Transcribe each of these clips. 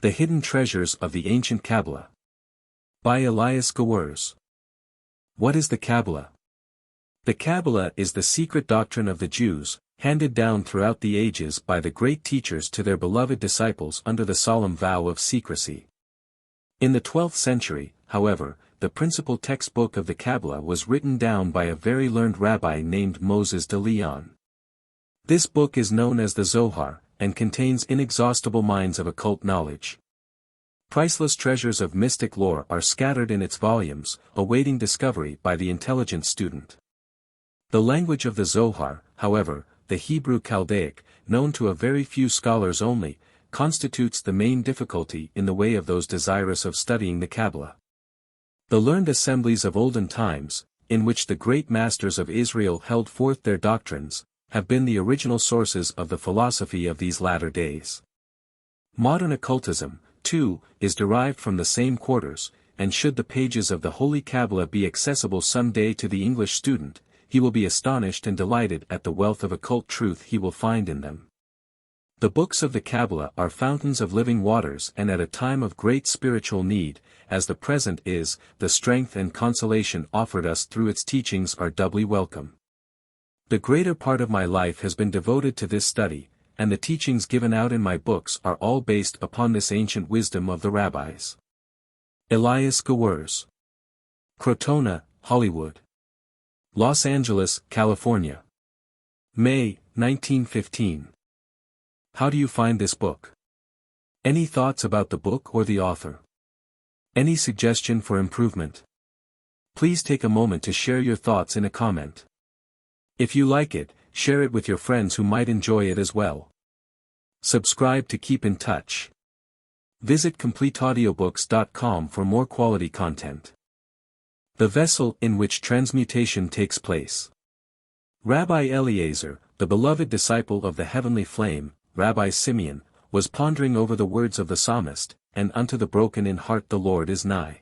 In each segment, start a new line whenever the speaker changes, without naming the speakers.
The Hidden Treasures of the Ancient Qabalah. By Elias Gewurz. What is the Qabalah? The Qabalah is the secret doctrine of the Jews, handed down throughout the ages by the great teachers to their beloved disciples under the solemn vow of secrecy. In the 12th century, however, the principal textbook of the Qabalah was written down by a very learned rabbi named Moses de Leon. This book is known as the Zohar, and contains inexhaustible mines of occult knowledge. Priceless treasures of mystic lore are scattered in its volumes, awaiting discovery by the intelligent student. The language of the Zohar, however, the Hebrew Chaldaic, known to a very few scholars only, constitutes the main difficulty in the way of those desirous of studying the Qabalah. The learned assemblies of olden times, in which the great masters of Israel held forth their doctrines, have been the original sources of the philosophy of these latter days. Modern occultism, too, is derived from the same quarters, and should the pages of the Holy Qabalah be accessible some day to the English student, he will be astonished and delighted at the wealth of occult truth he will find in them. The books of the Qabalah are fountains of living waters, and at a time of great spiritual need, as the present is, the strength and consolation offered us through its teachings are doubly welcome. The greater part of my life has been devoted to this study, and the teachings given out in my books are all based upon this ancient wisdom of the rabbis. Elias Gewurz. Crotona, Hollywood. Los Angeles, California. May, 1915. How do you find this book? Any thoughts about the book or the author? Any suggestion for improvement? Please take a moment to share your thoughts in a comment. If you like it, share it with your friends who might enjoy it as well. Subscribe to keep in touch. Visit CompleteAudiobooks.com for more quality content. The vessel in which transmutation takes place. Rabbi Eliezer, the beloved disciple of the heavenly flame, Rabbi Simeon, was pondering over the words of the psalmist, "And unto the broken in heart the Lord is nigh."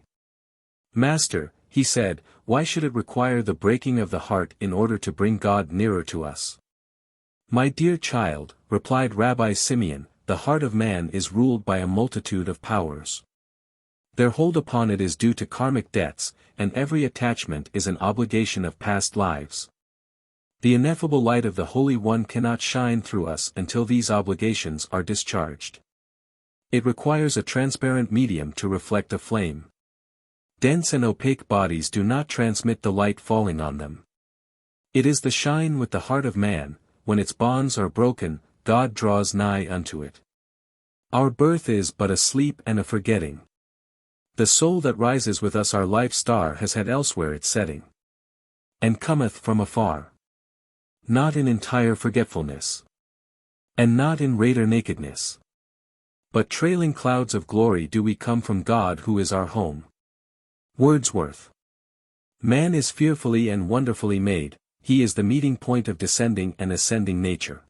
Master, he said, why should it require the breaking of the heart in order to bring God nearer to us? My dear child, replied Rabbi Simeon, the heart of man is ruled by a multitude of powers. Their hold upon it is due to karmic debts, and every attachment is an obligation of past lives. The ineffable light of the Holy One cannot shine through us until these obligations are discharged. It requires a transparent medium to reflect a flame. Dense and opaque bodies do not transmit the light falling on them. It is the shine with the heart of man, when its bonds are broken, God draws nigh unto it. Our birth is but a sleep and a forgetting. The soul that rises with us our life star has had elsewhere its setting. And cometh from afar. Not in entire forgetfulness. And not in raider nakedness. But trailing clouds of glory do we come from God who is our home. Wordsworth. Man is fearfully and wonderfully made, he is the meeting point of descending and ascending nature.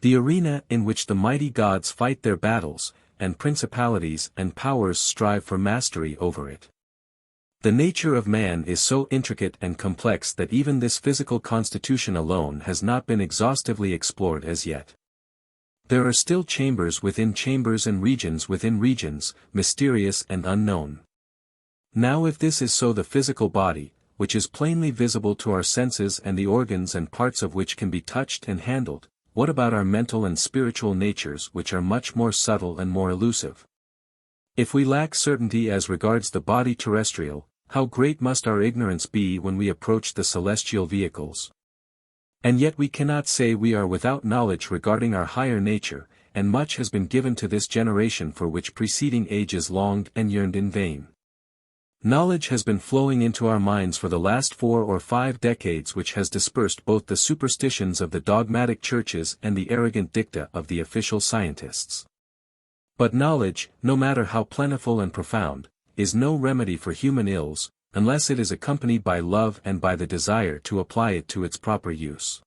The arena in which the mighty gods fight their battles, and principalities and powers strive for mastery over it. The nature of man is so intricate and complex that even this physical constitution alone has not been exhaustively explored as yet. There are still chambers within chambers and regions within regions, mysterious and unknown. Now if this is so, the physical body, which is plainly visible to our senses and the organs and parts of which can be touched and handled, what about our mental and spiritual natures which are much more subtle and more elusive? If we lack certainty as regards the body terrestrial, how great must our ignorance be when we approach the celestial vehicles? And yet we cannot say we are without knowledge regarding our higher nature, and much has been given to this generation for which preceding ages longed and yearned in vain. Knowledge has been flowing into our minds for the last 4 or 5 decades, which has dispersed both the superstitions of the dogmatic churches and the arrogant dicta of the official scientists. But knowledge, no matter how plentiful and profound, is no remedy for human ills, unless it is accompanied by love and by the desire to apply it to its proper use.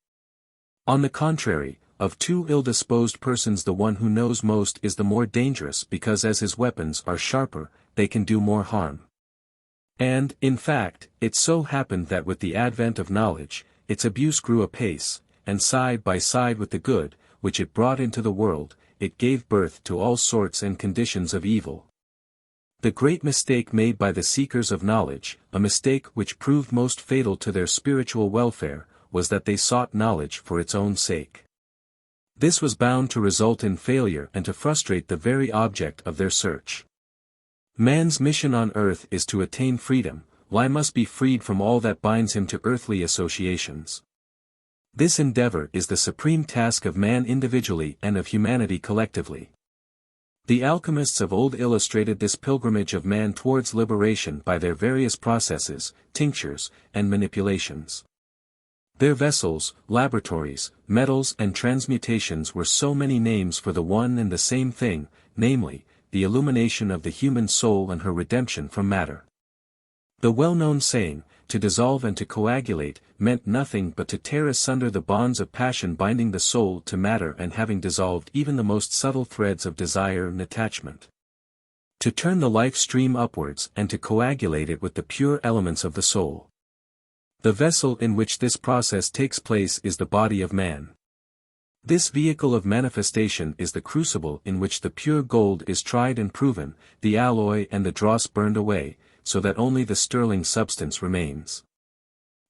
On the contrary, of two ill-disposed persons the one who knows most is the more dangerous, because as his weapons are sharper, they can do more harm. And, in fact, it so happened that with the advent of knowledge, its abuse grew apace, and side by side with the good, which it brought into the world, it gave birth to all sorts and conditions of evil. The great mistake made by the seekers of knowledge, a mistake which proved most fatal to their spiritual welfare, was that they sought knowledge for its own sake. This was bound to result in failure and to frustrate the very object of their search. Man's mission on earth is to attain freedom. He must be freed from all that binds him to earthly associations. This endeavor is the supreme task of man individually and of humanity collectively. The alchemists of old illustrated this pilgrimage of man towards liberation by their various processes, tinctures, and manipulations. Their vessels, laboratories, metals and transmutations were so many names for the one and the same thing, namely, the illumination of the human soul and her redemption from matter. The well-known saying, to dissolve and to coagulate, meant nothing but to tear asunder the bonds of passion binding the soul to matter and having dissolved even the most subtle threads of desire and attachment. To turn the life stream upwards and to coagulate it with the pure elements of the soul. The vessel in which this process takes place is the body of man. This vehicle of manifestation is the crucible in which the pure gold is tried and proven, the alloy and the dross burned away, so that only the sterling substance remains.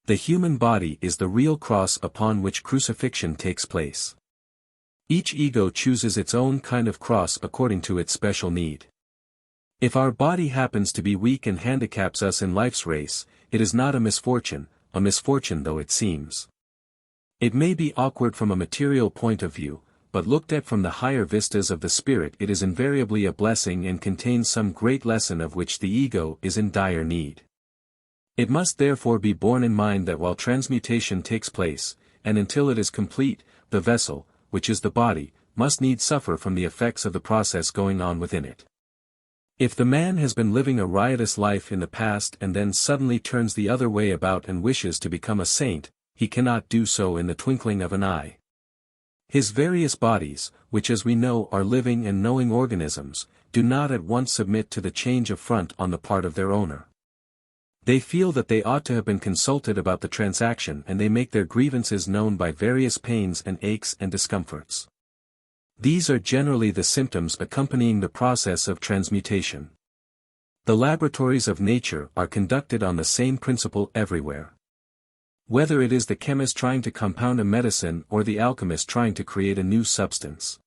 The human body is the real cross upon which crucifixion takes place. Each ego chooses its own kind of cross according to its special need. If our body happens to be weak and handicaps us in life's race, it is not a misfortune though it seems. It may be awkward from a material point of view, but looked at from the higher vistas of the spirit it is invariably a blessing and contains some great lesson of which the ego is in dire need. It must therefore be borne in mind that while transmutation takes place, and until it is complete, the vessel, which is the body, must needs suffer from the effects of the process going on within it. If the man has been living a riotous life in the past and then suddenly turns the other way about and wishes to become a saint, he cannot do so in the twinkling of an eye. His various bodies, which as we know are living and knowing organisms, do not at once submit to the change of front on the part of their owner. They feel that they ought to have been consulted about the transaction and they make their grievances known by various pains and aches and discomforts. These are generally the symptoms accompanying the process of transmutation. The laboratories of nature are conducted on the same principle everywhere. Whether it is the chemist trying to compound a medicine or the alchemist trying to create a new substance.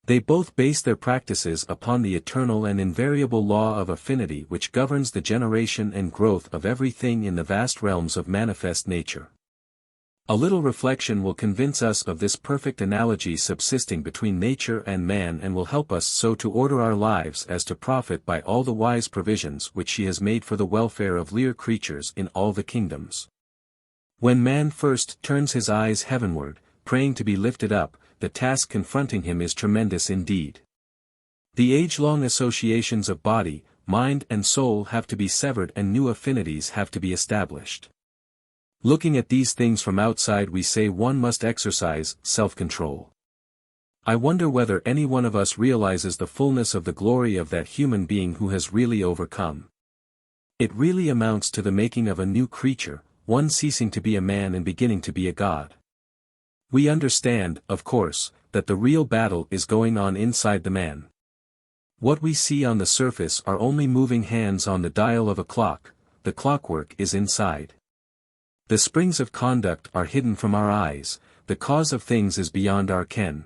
They both base their practices upon the eternal and invariable law of affinity which governs the generation and growth of everything in the vast realms of manifest nature. A little reflection will convince us of this perfect analogy subsisting between nature and man and will help us so to order our lives as to profit by all the wise provisions which she has made for the welfare of mere creatures in all the kingdoms. When man first turns his eyes heavenward, praying to be lifted up, the task confronting him is tremendous indeed. The age-long associations of body, mind and soul have to be severed and new affinities have to be established. Looking at these things from outside we say one must exercise self-control. I wonder whether any one of us realizes the fullness of the glory of that human being who has really overcome. It really amounts to the making of a new creature, one ceasing to be a man and beginning to be a god. We understand, of course, that the real battle is going on inside the man. What we see on the surface are only moving hands on the dial of a clock, the clockwork is inside. The springs of conduct are hidden from our eyes, the cause of things is beyond our ken.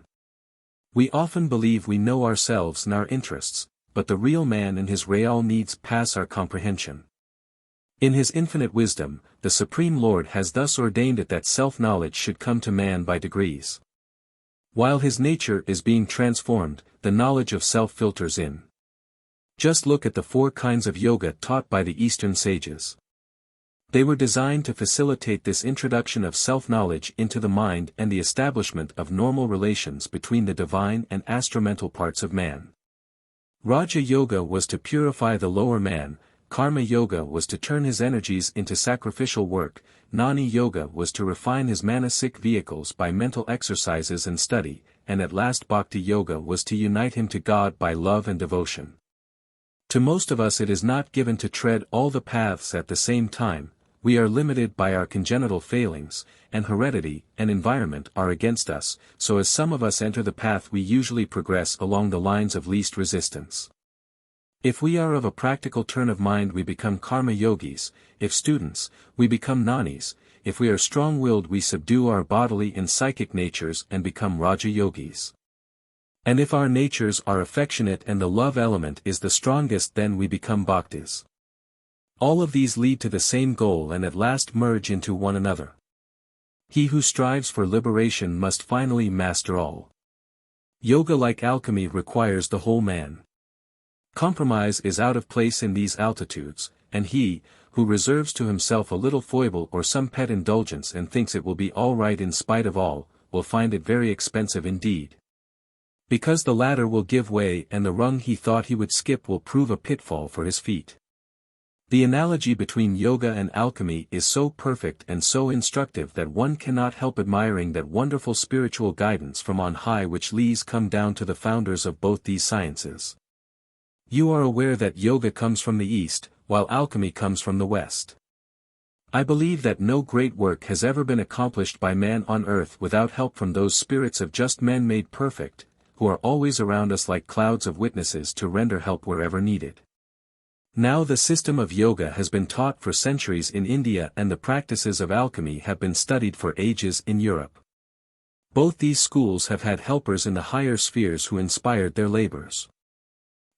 We often believe we know ourselves and our interests, but the real man and his real needs pass our comprehension. In his infinite wisdom, the Supreme Lord has thus ordained it that self-knowledge should come to man by degrees. While his nature is being transformed, the knowledge of self filters in. Just look at the 4 kinds of yoga taught by the Eastern sages. They were designed to facilitate this introduction of self-knowledge into the mind and the establishment of normal relations between the divine and astramental parts of man. Raja Yoga was to purify the lower man, Karma Yoga was to turn his energies into sacrificial work, Gnani Yoga was to refine his manasic vehicles by mental exercises and study, and at last Bhakti Yoga was to unite him to God by love and devotion. To most of us it is not given to tread all the paths at the same time, we are limited by our congenital failings, and heredity and environment are against us, so as some of us enter the path we usually progress along the lines of least resistance. If we are of a practical turn of mind we become karma yogis, if students, we become gnanis, if we are strong-willed we subdue our bodily and psychic natures and become raja yogis. And if our natures are affectionate and the love element is the strongest then we become bhaktas. All of these lead to the same goal and at last merge into one another. He who strives for liberation must finally master all. Yoga, like alchemy, requires the whole man. Compromise is out of place in these altitudes, and he, who reserves to himself a little foible or some pet indulgence and thinks it will be all right in spite of all, will find it very expensive indeed. Because the ladder will give way and the rung he thought he would skip will prove a pitfall for his feet. The analogy between yoga and alchemy is so perfect and so instructive that one cannot help admiring that wonderful spiritual guidance from on high which lees come down to the founders of both these sciences. You are aware that yoga comes from the East, while alchemy comes from the West. I believe that no great work has ever been accomplished by man on earth without help from those spirits of just men made perfect, who are always around us like clouds of witnesses to render help wherever needed. Now the system of yoga has been taught for centuries in India and the practices of alchemy have been studied for ages in Europe. Both these schools have had helpers in the higher spheres who inspired their labors.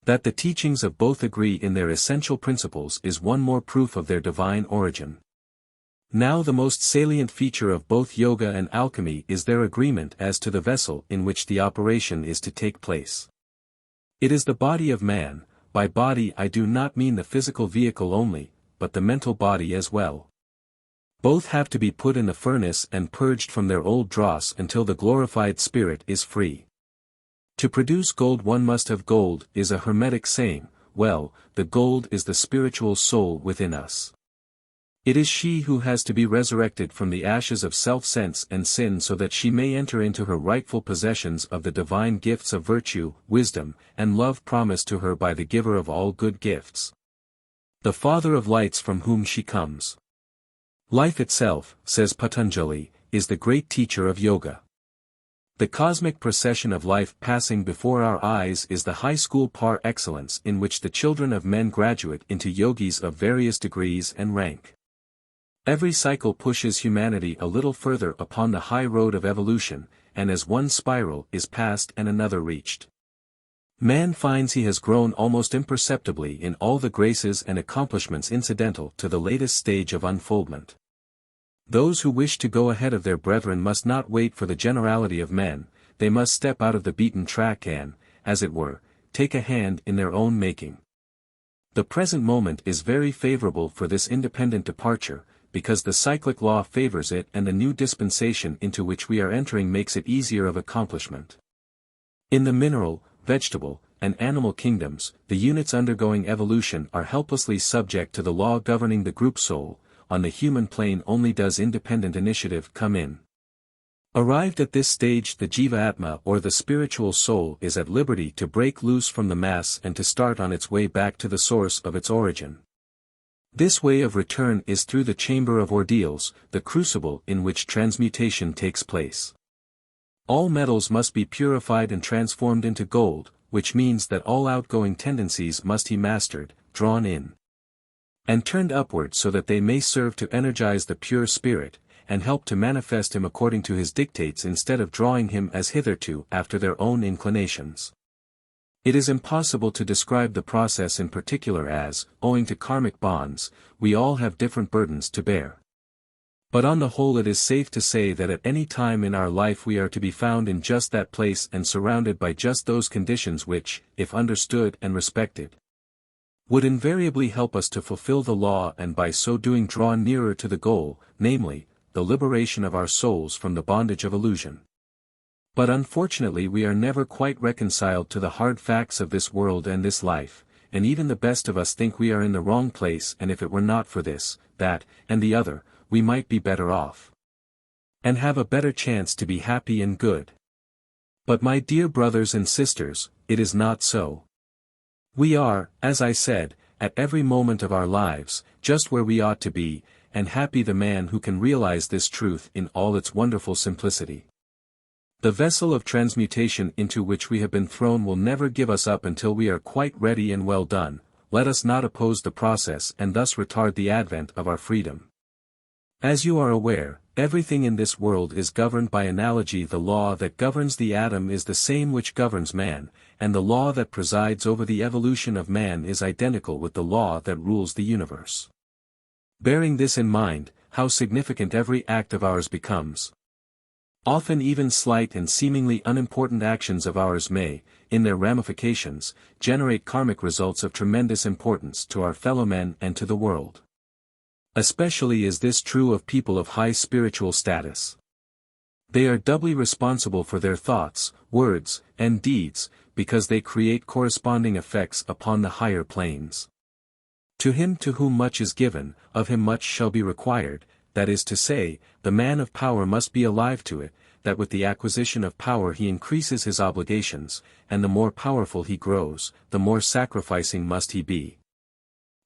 That the teachings of both agree in their essential principles is one more proof of their divine origin. Now the most salient feature of both yoga and alchemy is their agreement as to the vessel in which the operation is to take place. It is the body of man. By body I do not mean the physical vehicle only, but the mental body as well. Both have to be put in the furnace and purged from their old dross until the glorified spirit is free. To produce gold one must have gold, is a Hermetic saying. Well, the gold is the spiritual soul within us. It is she who has to be resurrected from the ashes of self-sense and sin so that she may enter into her rightful possessions of the divine gifts of virtue, wisdom, and love promised to her by the giver of all good gifts. The Father of lights from whom she comes. Life itself, says Patanjali, is the great teacher of yoga. The cosmic procession of life passing before our eyes is the high school par excellence in which the children of men graduate into yogis of various degrees and rank. Every cycle pushes humanity a little further upon the high road of evolution, and as one spiral is passed and another reached, man finds he has grown almost imperceptibly in all the graces and accomplishments incidental to the latest stage of unfoldment. Those who wish to go ahead of their brethren must not wait for the generality of men, they must step out of the beaten track and, as it were, take a hand in their own making. The present moment is very favorable for this independent departure, because the cyclic law favors it and the new dispensation into which we are entering makes it easier of accomplishment. In the mineral, vegetable, and animal kingdoms, the units undergoing evolution are helplessly subject to the law governing the group soul. On the human plane only does independent initiative come in. Arrived at this stage the Jiva Atma or the spiritual soul is at liberty to break loose from the mass and to start on its way back to the source of its origin. This way of return is through the chamber of ordeals, the crucible in which transmutation takes place. All metals must be purified and transformed into gold, which means that all outgoing tendencies must be mastered, drawn in, and turned upward so that they may serve to energize the pure spirit, and help to manifest him according to his dictates instead of drawing him as hitherto after their own inclinations. It is impossible to describe the process in particular as, owing to karmic bonds, we all have different burdens to bear. But on the whole it is safe to say that at any time in our life we are to be found in just that place and surrounded by just those conditions which, if understood and respected, would invariably help us to fulfill the law and by so doing draw nearer to the goal, namely, the liberation of our souls from the bondage of illusion. But unfortunately we are never quite reconciled to the hard facts of this world and this life, and even the best of us think we are in the wrong place and if it were not for this, that, and the other, we might be better off. And have a better chance to be happy and good. But my dear brothers and sisters, it is not so. We are, as I said, at every moment of our lives, just where we ought to be, and happy the man who can realize this truth in all its wonderful simplicity. The vessel of transmutation into which we have been thrown will never give us up until we are quite ready and well done. Let us not oppose the process and thus retard the advent of our freedom. As you are aware, everything in this world is governed by analogy. The law that governs the atom is the same which governs man, and the law that presides over the evolution of man is identical with the law that rules the universe. Bearing this in mind, how significant every act of ours becomes. Often even slight and seemingly unimportant actions of ours may, in their ramifications, generate karmic results of tremendous importance to our fellow men and to the world. Especially is this true of people of high spiritual status. They are doubly responsible for their thoughts, words, and deeds, because they create corresponding effects upon the higher planes. To him to whom much is given, of him much shall be required. That is to say, the man of power must be alive to it, that with the acquisition of power he increases his obligations, and the more powerful he grows, the more sacrificing must he be.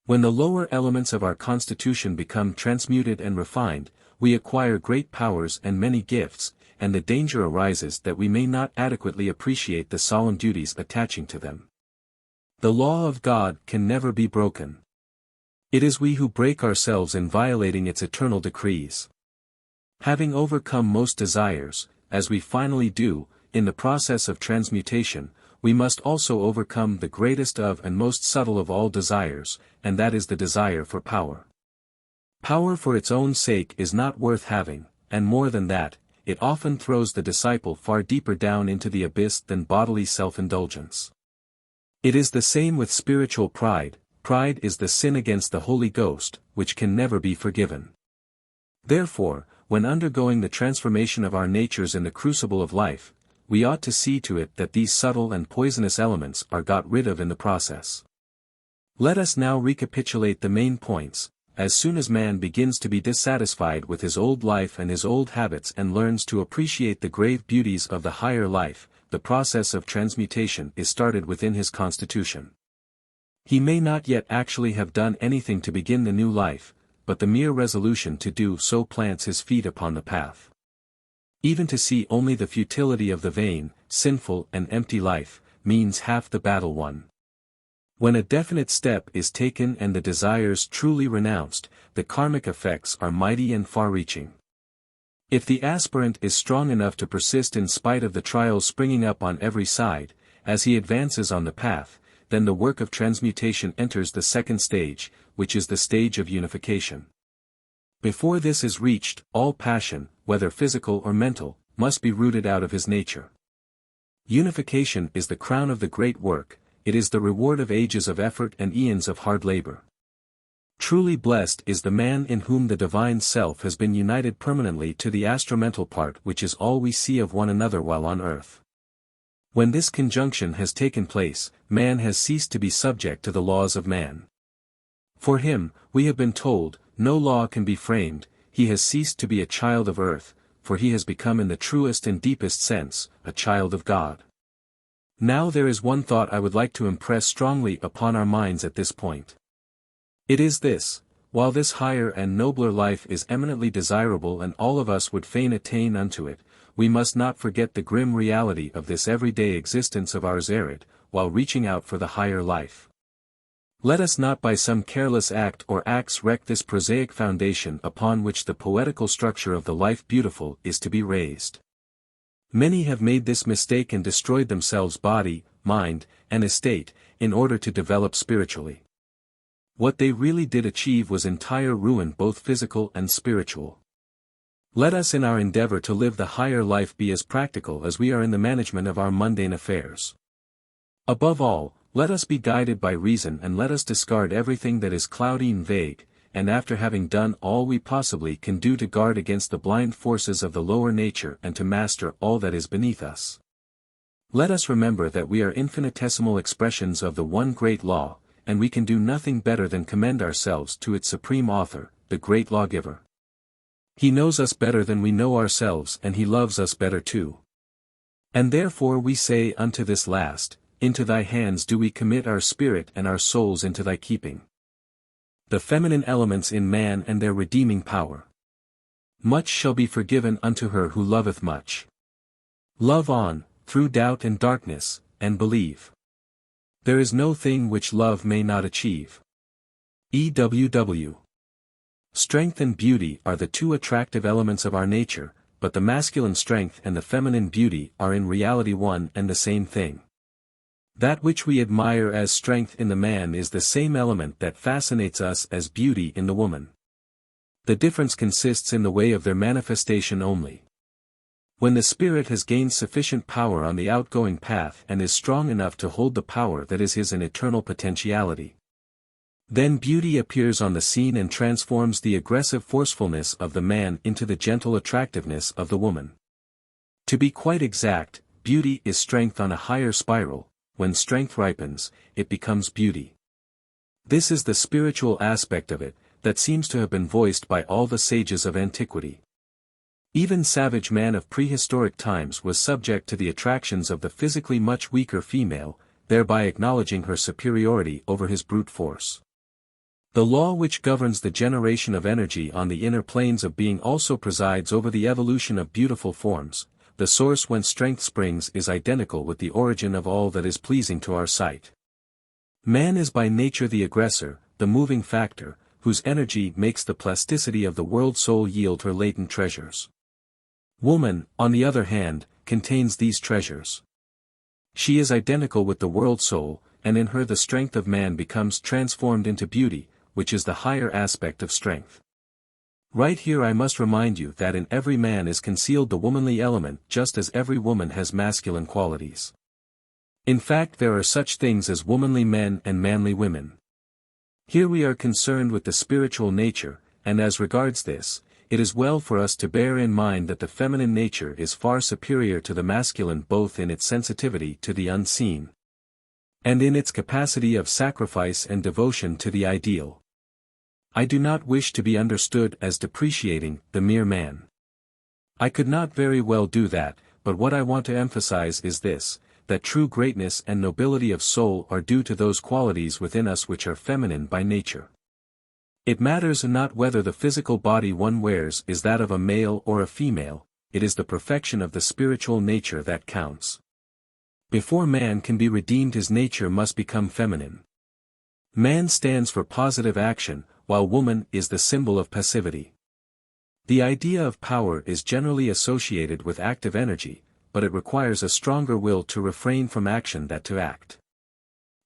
When the lower elements of our constitution become transmuted and refined, we acquire great powers and many gifts, and the danger arises that we may not adequately appreciate the solemn duties attaching to them. The law of God can never be broken. It is we who break ourselves in violating its eternal decrees. Having overcome most desires, as we finally do, in the process of transmutation, we must also overcome the greatest of and most subtle of all desires, and that is the desire for power. Power for its own sake is not worth having, and more than that, it often throws the disciple far deeper down into the abyss than bodily self-indulgence. It is the same with spiritual pride. Pride is the sin against the Holy Ghost, which can never be forgiven. Therefore, when undergoing the transformation of our natures in the crucible of life, we ought to see to it that these subtle and poisonous elements are got rid of in the process. Let us now recapitulate the main points. As soon as man begins to be dissatisfied with his old life and his old habits and learns to appreciate the grave beauties of the higher life, the process of transmutation is started within his constitution. He may not yet actually have done anything to begin the new life, but the mere resolution to do so plants his feet upon the path. Even to see only the futility of the vain, sinful and empty life, means half the battle won. When a definite step is taken and the desires truly renounced, the karmic effects are mighty and far-reaching. If the aspirant is strong enough to persist in spite of the trials springing up on every side, as he advances on the path, then the work of transmutation enters the second stage, which is the stage of unification. Before this is reached, all passion, whether physical or mental, must be rooted out of his nature. Unification is the crown of the great work, it is the reward of ages of effort and eons of hard labor. Truly blessed is the man in whom the divine self has been united permanently to the astromental part, which is all we see of one another while on earth. When this conjunction has taken place, man has ceased to be subject to the laws of man. For him, we have been told, no law can be framed. He has ceased to be a child of earth, for he has become in the truest and deepest sense, a child of God. Now there is one thought I would like to impress strongly upon our minds at this point. It is this: while this higher and nobler life is eminently desirable and all of us would fain attain unto it, we must not forget the grim reality of this everyday existence of ours arid, while reaching out for the higher life. Let us not by some careless act or acts wreck this prosaic foundation upon which the poetical structure of the life beautiful is to be raised. Many have made this mistake and destroyed themselves body, mind, and estate, in order to develop spiritually. What they really did achieve was entire ruin, both physical and spiritual. Let us in our endeavor to live the higher life be as practical as we are in the management of our mundane affairs. Above all, let us be guided by reason and let us discard everything that is cloudy and vague, and after having done all we possibly can do to guard against the blind forces of the lower nature and to master all that is beneath us. Let us remember that we are infinitesimal expressions of the one great law, and we can do nothing better than commend ourselves to its supreme author, the great lawgiver. He knows us better than we know ourselves, and he loves us better too. And therefore we say unto this last, into thy hands do we commit our spirit and our souls into thy keeping. The feminine elements in man and their redeeming power. Much shall be forgiven unto her who loveth much. Love on, through doubt and darkness, and believe. There is no thing which love may not achieve. EWW. Strength and beauty are the two attractive elements of our nature, but the masculine strength and the feminine beauty are in reality one and the same thing. That which we admire as strength in the man is the same element that fascinates us as beauty in the woman. The difference consists in the way of their manifestation only. When the spirit has gained sufficient power on the outgoing path and is strong enough to hold the power that is his in eternal potentiality, then beauty appears on the scene and transforms the aggressive forcefulness of the man into the gentle attractiveness of the woman. To be quite exact, beauty is strength on a higher spiral. When strength ripens, it becomes beauty. This is the spiritual aspect of it, that seems to have been voiced by all the sages of antiquity. Even savage man of prehistoric times was subject to the attractions of the physically much weaker female, thereby acknowledging her superiority over his brute force. The law which governs the generation of energy on the inner planes of being also presides over the evolution of beautiful forms. The source whence strength springs is identical with the origin of all that is pleasing to our sight. Man is by nature the aggressor, the moving factor, whose energy makes the plasticity of the world soul yield her latent treasures. Woman, on the other hand, contains these treasures. She is identical with the world soul, and in her the strength of man becomes transformed into beauty, which is the higher aspect of strength. Right here I must remind you that in every man is concealed the womanly element just as every woman has masculine qualities. In fact there are such things as womanly men and manly women. Here we are concerned with the spiritual nature, and as regards this, it is well for us to bear in mind that the feminine nature is far superior to the masculine both in its sensitivity to the unseen, and in its capacity of sacrifice and devotion to the ideal. I do not wish to be understood as depreciating the mere man. I could not very well do that, but what I want to emphasize is this, that true greatness and nobility of soul are due to those qualities within us which are feminine by nature. It matters not whether the physical body one wears is that of a male or a female, it is the perfection of the spiritual nature that counts. Before man can be redeemed his nature must become feminine. Man stands for positive action, while woman is the symbol of passivity. The idea of power is generally associated with active energy, but it requires a stronger will to refrain from action than to act.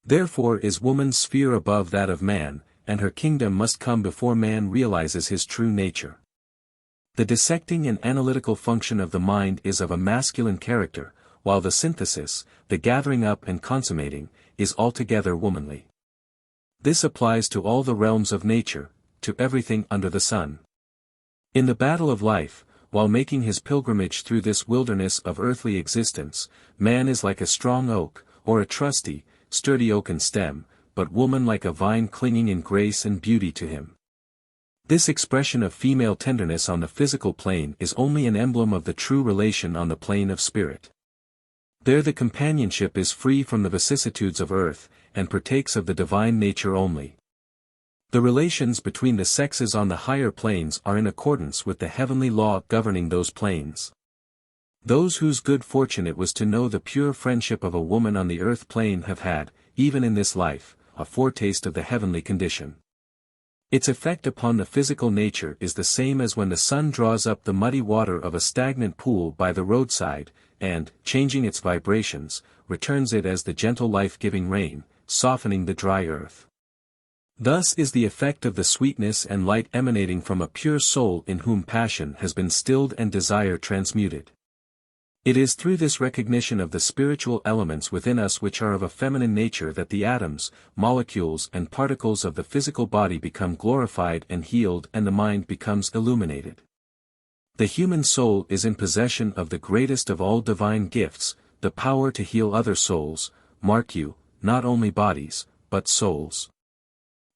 Therefore is woman's sphere above that of man, and her kingdom must come before man realizes his true nature. The dissecting and analytical function of the mind is of a masculine character, while the synthesis, the gathering up and consummating, is altogether womanly. This applies to all the realms of nature, to everything under the sun. In the battle of life, while making his pilgrimage through this wilderness of earthly existence, man is like a strong oak, or a trusty, sturdy oaken stem, but woman like a vine clinging in grace and beauty to him. This expression of female tenderness on the physical plane is only an emblem of the true relation on the plane of spirit. There the companionship is free from the vicissitudes of earth, and partakes of the divine nature only. The relations between the sexes on the higher planes are in accordance with the heavenly law governing those planes. Those whose good fortune it was to know the pure friendship of a woman on the earth plane have had, even in this life, a foretaste of the heavenly condition. Its effect upon the physical nature is the same as when the sun draws up the muddy water of a stagnant pool by the roadside, and, changing its vibrations, returns it as the gentle life-giving rain, softening the dry earth. Thus is the effect of the sweetness and light emanating from a pure soul in whom passion has been stilled and desire transmuted. It is through this recognition of the spiritual elements within us which are of a feminine nature that the atoms, molecules and particles of the physical body become glorified and healed and the mind becomes illuminated. The human soul is in possession of the greatest of all divine gifts, the power to heal other souls, mark you, not only bodies, but souls.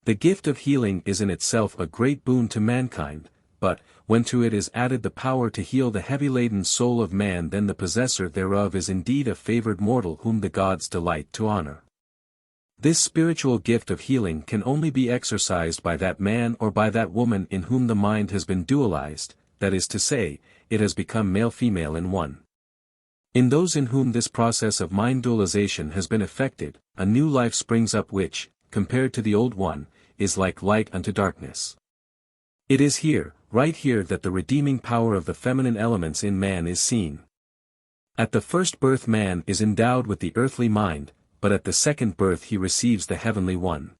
The gift of healing is in itself a great boon to mankind, but, when to it is added the power to heal the heavy-laden soul of man, then the possessor thereof is indeed a favored mortal whom the gods delight to honor. This spiritual gift of healing can only be exercised by that man or by that woman in whom the mind has been dualized, that is to say, it has become male-female in one. In those in whom this process of mind dualization has been effected, a new life springs up which, compared to the old one, is like light unto darkness. It is here, right here that the redeeming power of the feminine elements in man is seen. At the first birth man is endowed with the earthly mind, but at the second birth he receives the heavenly one.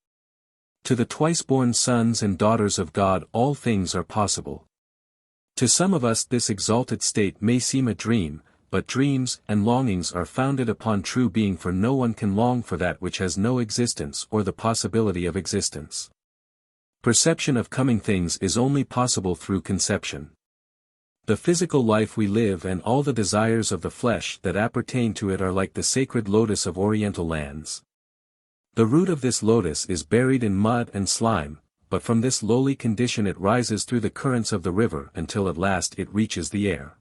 To the twice-born sons and daughters of God all things are possible. To some of us this exalted state may seem a dream, but dreams and longings are founded upon true being, for no one can long for that which has no existence or the possibility of existence. Perception of coming things is only possible through conception. The physical life we live and all the desires of the flesh that appertain to it are like the sacred lotus of Oriental lands. The root of this lotus is buried in mud and slime, but from this lowly condition it rises through the currents of the river until at last it reaches the air.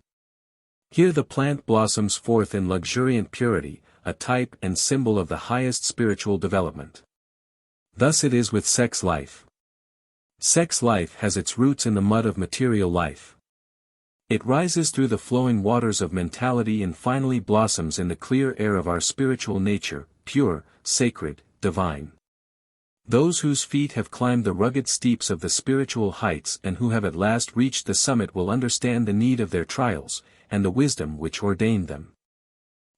Here the plant blossoms forth in luxuriant purity, a type and symbol of the highest spiritual development. Thus it is with sex life. Sex life has its roots in the mud of material life. It rises through the flowing waters of mentality and finally blossoms in the clear air of our spiritual nature, pure, sacred, divine. Those whose feet have climbed the rugged steeps of the spiritual heights and who have at last reached the summit will understand the need of their trials, and the wisdom which ordained them.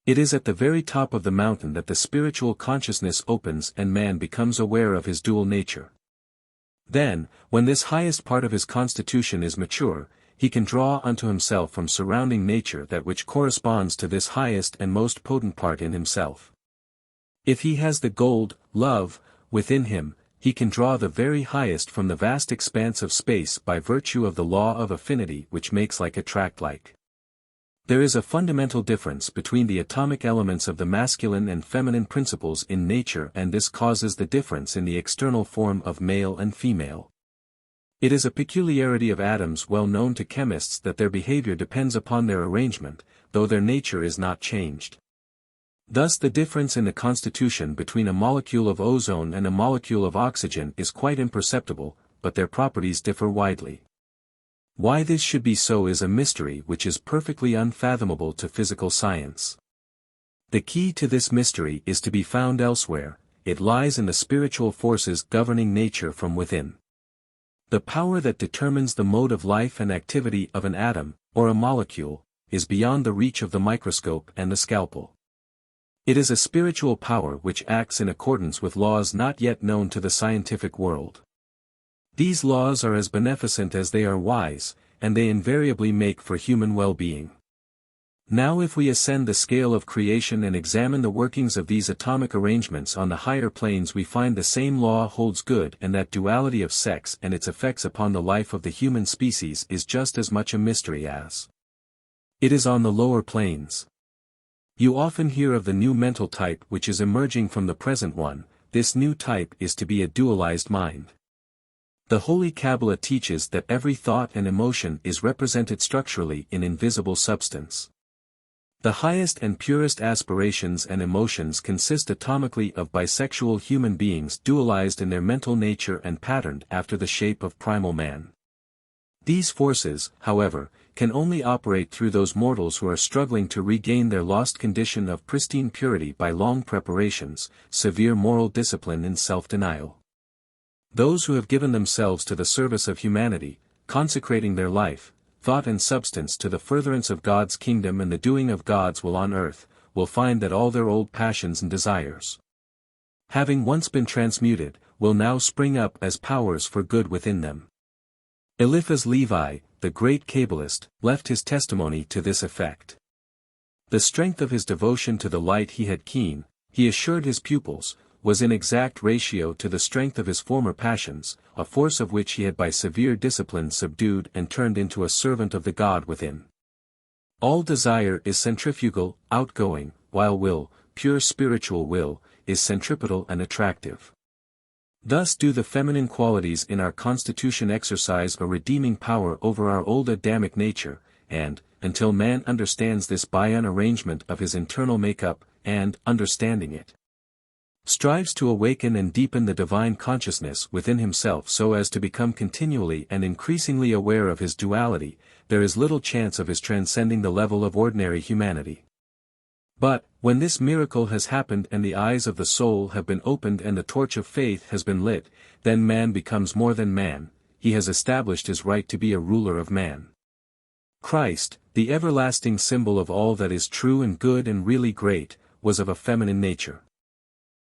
It is at the very top of the mountain that the spiritual consciousness opens and man becomes aware of his dual nature. Then, when this highest part of his constitution is mature, he can draw unto himself from surrounding nature that which corresponds to this highest and most potent part in himself. If he has the gold, love, within him, he can draw the very highest from the vast expanse of space by virtue of the law of affinity which makes like attract like. There is a fundamental difference between the atomic elements of the masculine and feminine principles in nature, and this causes the difference in the external form of male and female. It is a peculiarity of atoms well known to chemists that their behavior depends upon their arrangement, though their nature is not changed. Thus the difference in the constitution between a molecule of ozone and a molecule of oxygen is quite imperceptible, but their properties differ widely. Why this should be so is a mystery which is perfectly unfathomable to physical science. The key to this mystery is to be found elsewhere. It lies in the spiritual forces governing nature from within. The power that determines the mode of life and activity of an atom, or a molecule, is beyond the reach of the microscope and the scalpel. It is a spiritual power which acts in accordance with laws not yet known to the scientific world. These laws are as beneficent as they are wise, and they invariably make for human well-being. Now if we ascend the scale of creation and examine the workings of these atomic arrangements on the higher planes, we find the same law holds good, and that duality of sex and its effects upon the life of the human species is just as much a mystery as it is on the lower planes. You often hear of the new mental type which is emerging from the present one. This new type is to be a dualized mind. The Holy Qabbalah teaches that every thought and emotion is represented structurally in invisible substance. The highest and purest aspirations and emotions consist atomically of bisexual human beings dualized in their mental nature and patterned after the shape of primal man. These forces, however, can only operate through those mortals who are struggling to regain their lost condition of pristine purity by long preparations, severe moral discipline and self-denial. Those who have given themselves to the service of humanity, consecrating their life, thought and substance to the furtherance of God's kingdom and the doing of God's will on earth, will find that all their old passions and desires, having once been transmuted, will now spring up as powers for good within them. Eliphaz Levi, the great Kabbalist, left his testimony to this effect. The strength of his devotion to the light he had keen, he assured his pupils, was in exact ratio to the strength of his former passions, a force of which he had by severe discipline subdued and turned into a servant of the God within. All desire is centrifugal, outgoing, while will, pure spiritual will, is centripetal and attractive. Thus do the feminine qualities in our constitution exercise a redeeming power over our old Adamic nature, and, until man understands this by an arrangement of his internal make-up, and, understanding it, strives to awaken and deepen the divine consciousness within himself so as to become continually and increasingly aware of his duality, there is little chance of his transcending the level of ordinary humanity. But, when this miracle has happened and the eyes of the soul have been opened and the torch of faith has been lit, then man becomes more than man, he has established his right to be a ruler of man. Christ, the everlasting symbol of all that is true and good and really great, was of a feminine nature.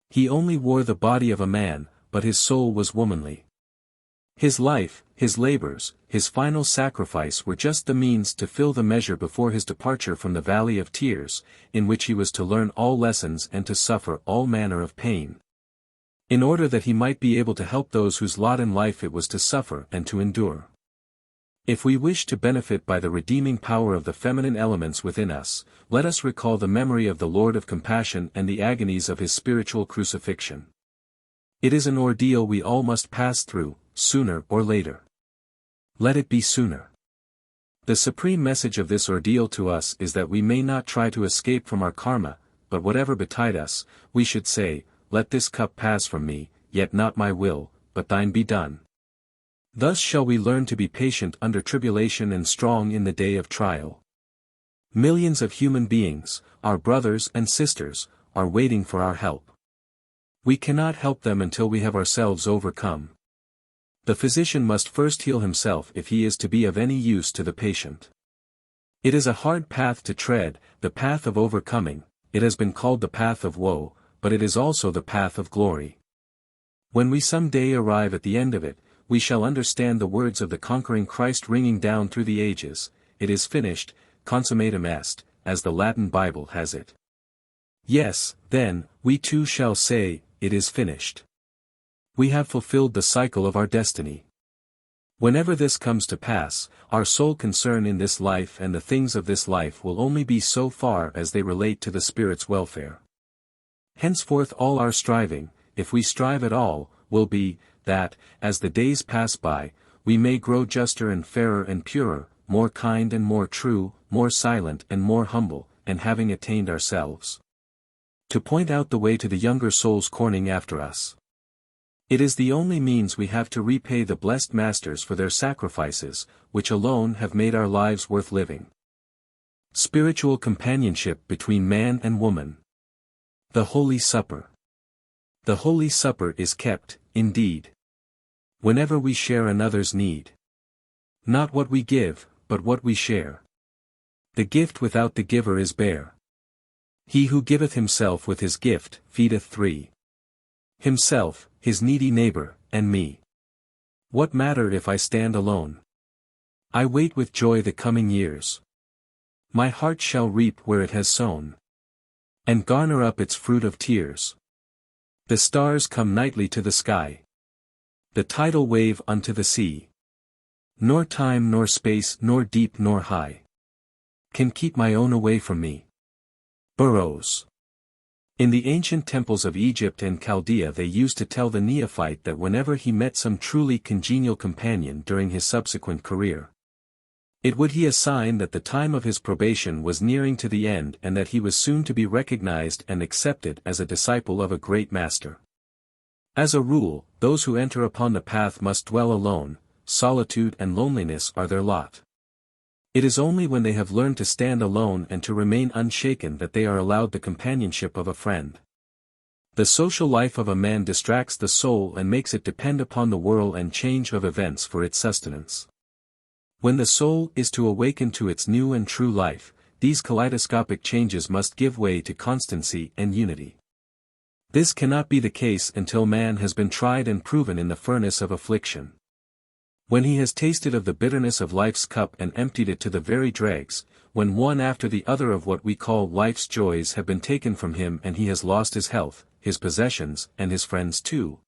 He only wore the body of a man, but his soul was womanly. His life, his labors, his final sacrifice were just the means to fill the measure before his departure from the valley of tears, in which he was to learn all lessons and to suffer all manner of pain, in order that he might be able to help those whose lot in life it was to suffer and to endure. If we wish to benefit by the redeeming power of the feminine elements within us, let us recall the memory of the Lord of Compassion and the agonies of his spiritual crucifixion. It is an ordeal we all must pass through, sooner or later. Let it be sooner. The supreme message of this ordeal to us is that we may not try to escape from our karma, but whatever betide us, we should say, "Let this cup pass from me, yet not my will, but thine be done." Thus shall we learn to be patient under tribulation and strong in the day of trial. Millions of human beings, our brothers and sisters, are waiting for our help. We cannot help them until we have ourselves overcome. The physician must first heal himself if he is to be of any use to the patient. It is a hard path to tread, the path of overcoming. It has been called the path of woe, but it is also the path of glory. When we some day arrive at the end of it, we shall understand the words of the conquering Christ ringing down through the ages, "It is finished, consummatum est," as the Latin Bible has it. Yes, then, we too shall say, "It is finished." We have fulfilled the cycle of our destiny. Whenever this comes to pass, our sole concern in this life and the things of this life will only be so far as they relate to the spirit's welfare. Henceforth all our striving, if we strive at all, will be, that, as the days pass by, we may grow juster and fairer and purer, more kind and more true, more silent and more humble, and having attained ourselves, to point out the way to the younger souls corning after us. It is the only means we have to repay the blessed masters for their sacrifices, which alone have made our lives worth living. Spiritual companionship between man and woman. The Holy Supper. The Holy Supper is kept, indeed, whenever we share another's need. Not what we give, but what we share. The gift without the giver is bare. He who giveth himself with his gift, feedeth three: himself, his needy neighbor, and me. What matter if I stand alone? I wait with joy the coming years. My heart shall reap where it has sown, and garner up its fruit of tears. The stars come nightly to the sky, the tidal wave unto the sea. Nor time nor space nor deep nor high can keep my own away from me. Burroughs. In the ancient temples of Egypt and Chaldea they used to tell the neophyte that whenever he met some truly congenial companion during his subsequent career, it would be a sign that the time of his probation was nearing to the end and that he was soon to be recognized and accepted as a disciple of a great master. As a rule, those who enter upon the path must dwell alone. Solitude and loneliness are their lot. It is only when they have learned to stand alone and to remain unshaken that they are allowed the companionship of a friend. The social life of a man distracts the soul and makes it depend upon the whirl and change of events for its sustenance. When the soul is to awaken to its new and true life, these kaleidoscopic changes must give way to constancy and unity. This cannot be the case until man has been tried and proven in the furnace of affliction. When he has tasted of the bitterness of life's cup and emptied it to the very dregs, when one after the other of what we call life's joys have been taken from him and he has lost his health, his possessions, and his friends too,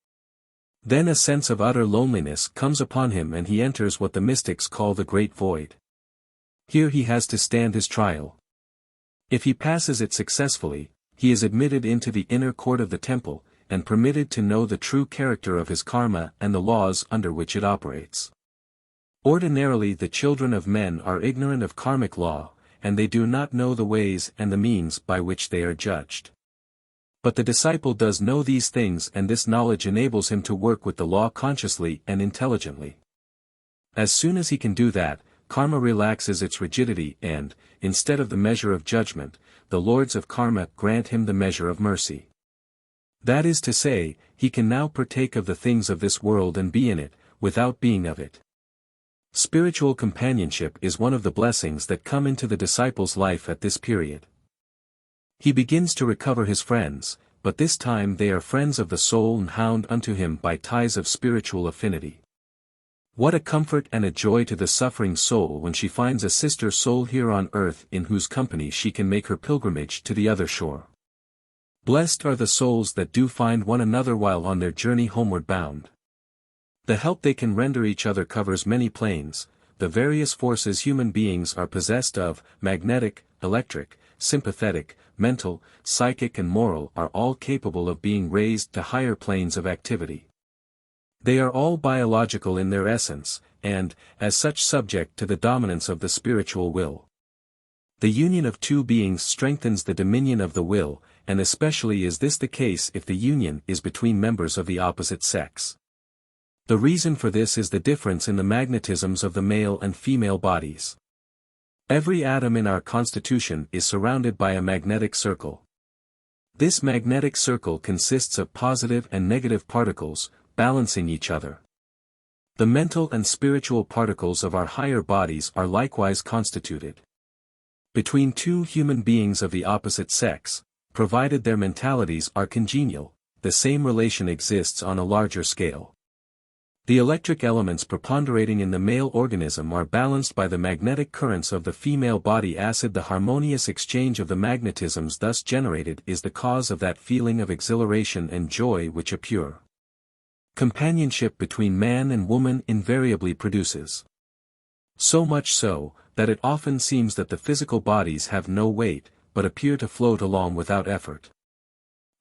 then a sense of utter loneliness comes upon him and he enters what the mystics call the great void. Here he has to stand his trial. If he passes it successfully, he is admitted into the inner court of the temple, and permitted to know the true character of his karma and the laws under which it operates. Ordinarily the children of men are ignorant of karmic law, and they do not know the ways and the means by which they are judged. But the disciple does know these things, and this knowledge enables him to work with the law consciously and intelligently. As soon as he can do that, karma relaxes its rigidity and, instead of the measure of judgment, the lords of karma grant him the measure of mercy. That is to say, he can now partake of the things of this world and be in it, without being of it. Spiritual companionship is one of the blessings that come into the disciple's life at this period. He begins to recover his friends, but this time they are friends of the soul and bound unto him by ties of spiritual affinity. What a comfort and a joy to the suffering soul when she finds a sister soul here on earth in whose company she can make her pilgrimage to the other shore. Blessed are the souls that do find one another while on their journey homeward bound. The help they can render each other covers many planes. The various forces human beings are possessed of, magnetic, electric, sympathetic, mental, psychic and moral, are all capable of being raised to higher planes of activity. They are all biological in their essence, and, as such, subject to the dominance of the spiritual will. The union of two beings strengthens the dominion of the will, and especially is this the case if the union is between members of the opposite sex. The reason for this is the difference in the magnetisms of the male and female bodies. Every atom in our constitution is surrounded by a magnetic circle. This magnetic circle consists of positive and negative particles, balancing each other. The mental and spiritual particles of our higher bodies are likewise constituted. Between two human beings of the opposite sex, provided their mentalities are congenial, the same relation exists on a larger scale. The electric elements preponderating in the male organism are balanced by the magnetic currents of the female body acid. The harmonious exchange of the magnetisms thus generated is the cause of that feeling of exhilaration and joy which a pure companionship between man and woman invariably produces. So much so, that it often seems that the physical bodies have no weight, but appear to float along without effort.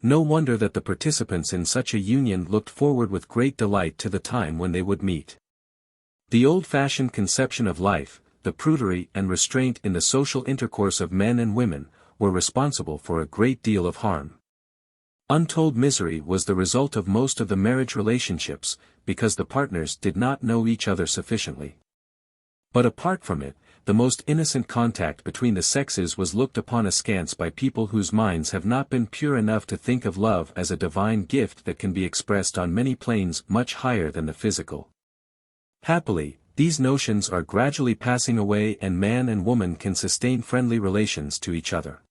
No wonder that the participants in such a union looked forward with great delight to the time when they would meet. The old-fashioned conception of life, the prudery and restraint in the social intercourse of men and women, were responsible for a great deal of harm. Untold misery was the result of most of the marriage relationships, because the partners did not know each other sufficiently. But apart from it, the most innocent contact between the sexes was looked upon askance by people whose minds have not been pure enough to think of love as a divine gift that can be expressed on many planes much higher than the physical. Happily, these notions are gradually passing away and man and woman can sustain friendly relations to each other.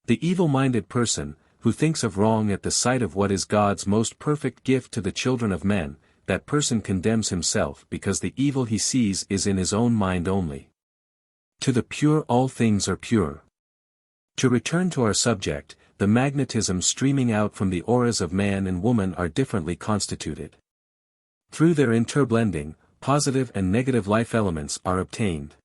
The evil-minded person, who thinks of wrong at the sight of what is God's most perfect gift to the children of men, that person condemns himself because the evil he sees is in his own mind only. To the pure all things are pure. To return to our subject, the magnetism streaming out from the auras of man and woman are differently constituted. Through their interblending, positive and negative life elements are obtained.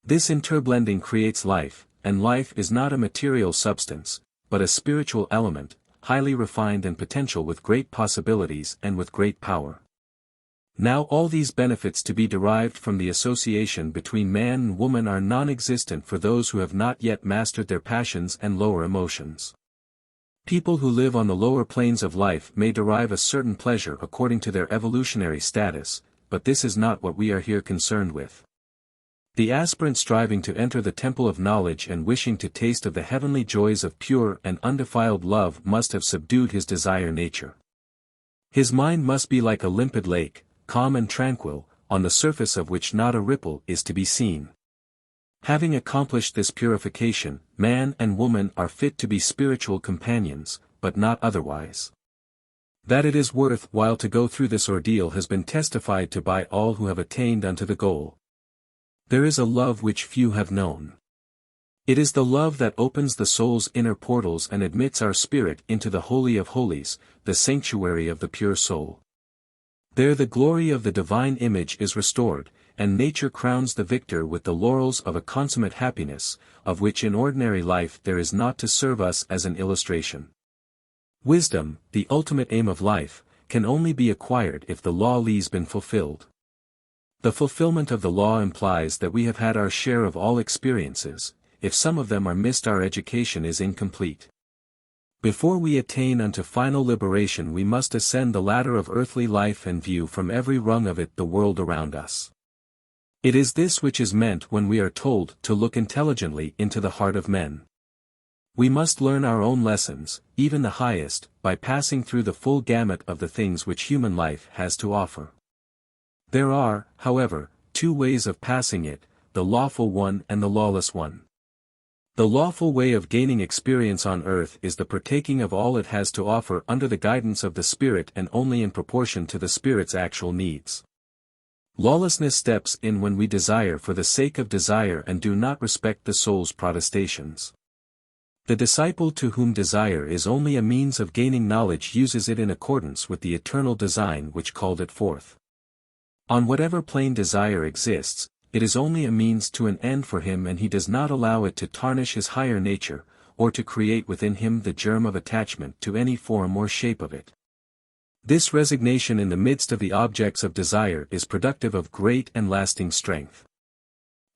This interblending creates life, and life is not a material substance, but a spiritual element, highly refined and potential with great possibilities and with great power. Now all these benefits to be derived from the association between man and woman are non-existent for those who have not yet mastered their passions and lower emotions. People who live on the lower planes of life may derive a certain pleasure according to their evolutionary status, but this is not what we are here concerned with. The aspirant striving to enter the temple of knowledge and wishing to taste of the heavenly joys of pure and undefiled love must have subdued his desire nature. His mind must be like a limpid lake, calm and tranquil, on the surface of which not a ripple is to be seen. Having accomplished this purification, man and woman are fit to be spiritual companions, but not otherwise. That it is worth while to go through this ordeal has been testified to by all who have attained unto the goal. There is a love which few have known. It is the love that opens the soul's inner portals and admits our spirit into the Holy of Holies, the sanctuary of the pure soul. There the glory of the divine image is restored, and nature crowns the victor with the laurels of a consummate happiness, of which in ordinary life there is naught to serve us as an illustration. Wisdom, the ultimate aim of life, can only be acquired if the law has been fulfilled. The fulfillment of the law implies that we have had our share of all experiences. If some of them are missed, our education is incomplete. Before we attain unto final liberation we must ascend the ladder of earthly life and view from every rung of it the world around us. It is this which is meant when we are told to look intelligently into the heart of men. We must learn our own lessons, even the highest, by passing through the full gamut of the things which human life has to offer. There are, however, two ways of passing it, the lawful one and the lawless one. The lawful way of gaining experience on earth is the partaking of all it has to offer under the guidance of the Spirit and only in proportion to the Spirit's actual needs. Lawlessness steps in when we desire for the sake of desire and do not respect the soul's protestations. The disciple to whom desire is only a means of gaining knowledge uses it in accordance with the eternal design which called it forth. On whatever plane desire exists, it is only a means to an end for him, and he does not allow it to tarnish his higher nature, or to create within him the germ of attachment to any form or shape of it. This resignation in the midst of the objects of desire is productive of great and lasting strength.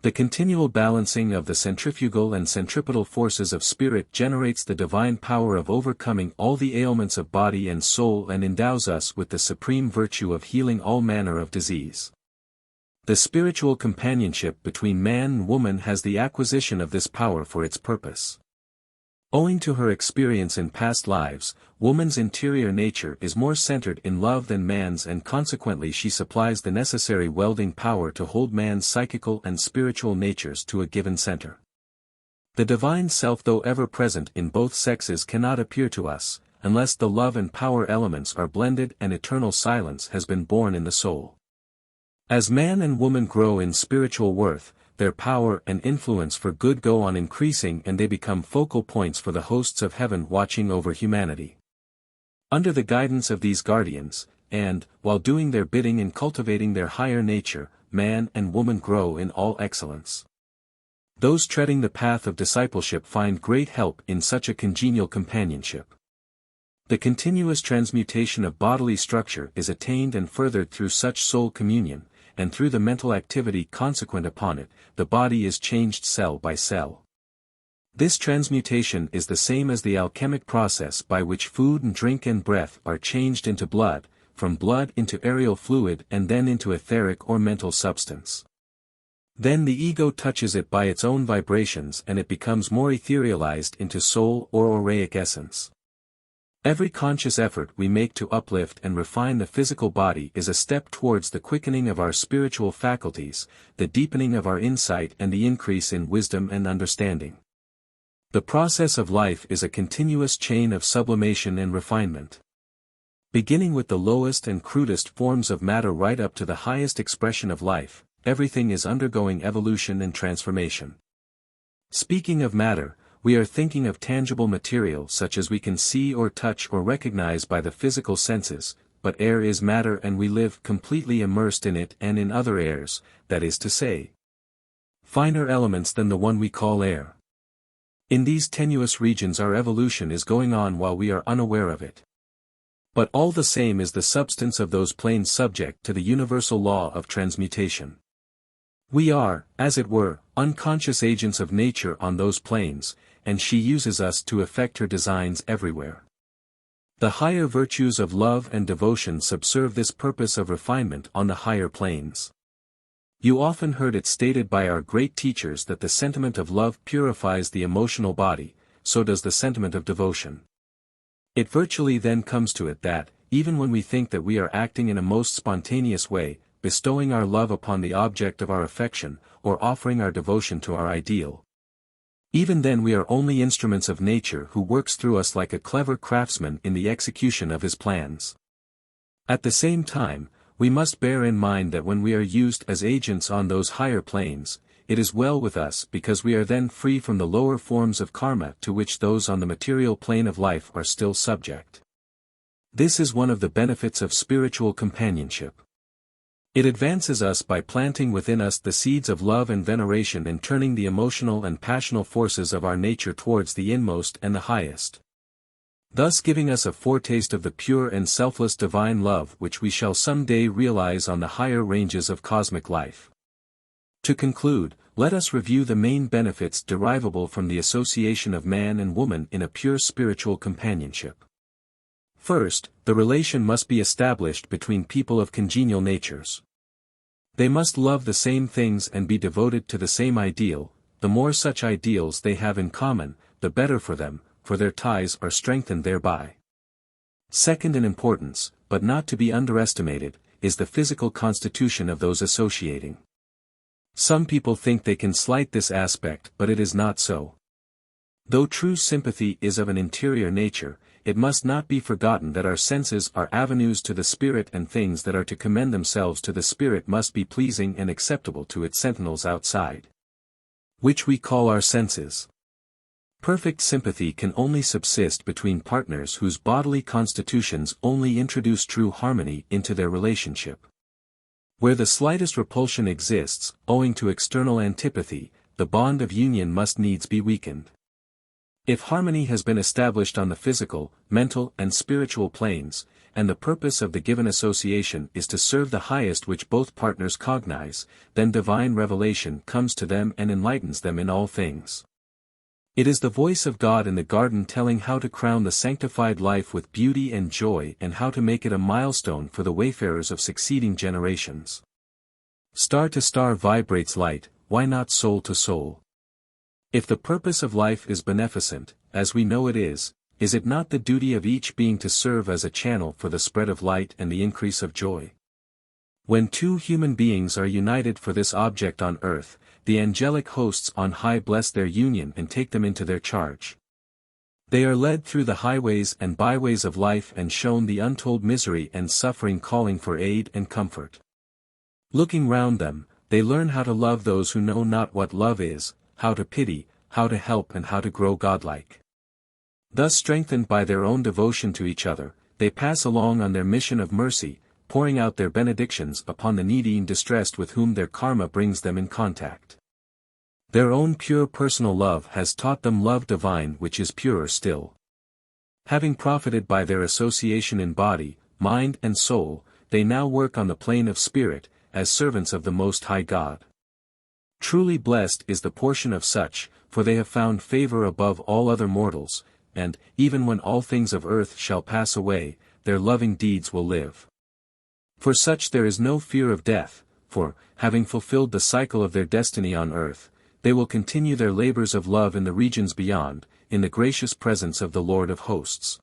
The continual balancing of the centrifugal and centripetal forces of spirit generates the divine power of overcoming all the ailments of body and soul and endows us with the supreme virtue of healing all manner of disease. The spiritual companionship between man and woman has the acquisition of this power for its purpose. Owing to her experience in past lives, woman's interior nature is more centered in love than man's, and consequently she supplies the necessary welding power to hold man's psychical and spiritual natures to a given center. The divine self, though ever present in both sexes, cannot appear to us, unless the love and power elements are blended and eternal silence has been born in the soul. As man and woman grow in spiritual worth, their power and influence for good go on increasing, and they become focal points for the hosts of heaven watching over humanity. Under the guidance of these guardians, and, while doing their bidding and cultivating their higher nature, man and woman grow in all excellence. Those treading the path of discipleship find great help in such a congenial companionship. The continuous transmutation of bodily structure is attained and furthered through such soul communion, and through the mental activity consequent upon it, the body is changed cell by cell. This transmutation is the same as the alchemic process by which food and drink and breath are changed into blood, from blood into aerial fluid and then into etheric or mental substance. Then the ego touches it by its own vibrations and it becomes more etherealized into soul or auraic essence. Every conscious effort we make to uplift and refine the physical body is a step towards the quickening of our spiritual faculties, the deepening of our insight and the increase in wisdom and understanding. The process of life is a continuous chain of sublimation and refinement. Beginning with the lowest and crudest forms of matter right up to the highest expression of life, everything is undergoing evolution and transformation. Speaking of matter, we are thinking of tangible material such as we can see or touch or recognize by the physical senses, but air is matter and we live completely immersed in it and in other airs, that is to say, finer elements than the one we call air. In these tenuous regions our evolution is going on while we are unaware of it. But all the same is the substance of those planes subject to the universal law of transmutation. We are, as it were, unconscious agents of nature on those planes, and she uses us to effect her designs everywhere. The higher virtues of love and devotion subserve this purpose of refinement on the higher planes. You often heard it stated by our great teachers that the sentiment of love purifies the emotional body, so does the sentiment of devotion. It virtually then comes to it that, even when we think that we are acting in a most spontaneous way, bestowing our love upon the object of our affection, or offering our devotion to our ideal, even then we are only instruments of nature who works through us like a clever craftsman in the execution of his plans. At the same time, we must bear in mind that when we are used as agents on those higher planes, it is well with us because we are then free from the lower forms of karma to which those on the material plane of life are still subject. This is one of the benefits of spiritual companionship. It advances us by planting within us the seeds of love and veneration and turning the emotional and passional forces of our nature towards the inmost and the highest, thus giving us a foretaste of the pure and selfless divine love which we shall someday realize on the higher ranges of cosmic life. To conclude, let us review the main benefits derivable from the association of man and woman in a pure spiritual companionship. First, the relation must be established between people of congenial natures. They must love the same things and be devoted to the same ideal. The more such ideals they have in common, the better for them, for their ties are strengthened thereby. Second in importance, but not to be underestimated, is the physical constitution of those associating. Some people think they can slight this aspect, but it is not so. Though true sympathy is of an interior nature, it must not be forgotten that our senses are avenues to the spirit, and things that are to commend themselves to the spirit must be pleasing and acceptable to its sentinels outside, which we call our senses. Perfect sympathy can only subsist between partners whose bodily constitutions only introduce true harmony into their relationship. Where the slightest repulsion exists, owing to external antipathy, the bond of union must needs be weakened. If harmony has been established on the physical, mental and spiritual planes, and the purpose of the given association is to serve the highest which both partners cognize, then divine revelation comes to them and enlightens them in all things. It is the voice of God in the garden telling how to crown the sanctified life with beauty and joy, and how to make it a milestone for the wayfarers of succeeding generations. Star to star vibrates light, why not soul to soul? If the purpose of life is beneficent, as we know it is it not the duty of each being to serve as a channel for the spread of light and the increase of joy? When two human beings are united for this object on earth, the angelic hosts on high bless their union and take them into their charge. They are led through the highways and byways of life and shown the untold misery and suffering, calling for aid and comfort. Looking round them, they learn how to love those who know not what love is, how to pity, how to help, and how to grow godlike. Thus strengthened by their own devotion to each other, they pass along on their mission of mercy, pouring out their benedictions upon the needy and distressed with whom their karma brings them in contact. Their own pure personal love has taught them love divine, which is purer still. Having profited by their association in body, mind and soul, they now work on the plane of spirit, as servants of the Most High God. Truly blessed is the portion of such, for they have found favor above all other mortals, and, even when all things of earth shall pass away, their loving deeds will live. For such there is no fear of death, for, having fulfilled the cycle of their destiny on earth, they will continue their labors of love in the regions beyond, in the gracious presence of the Lord of hosts,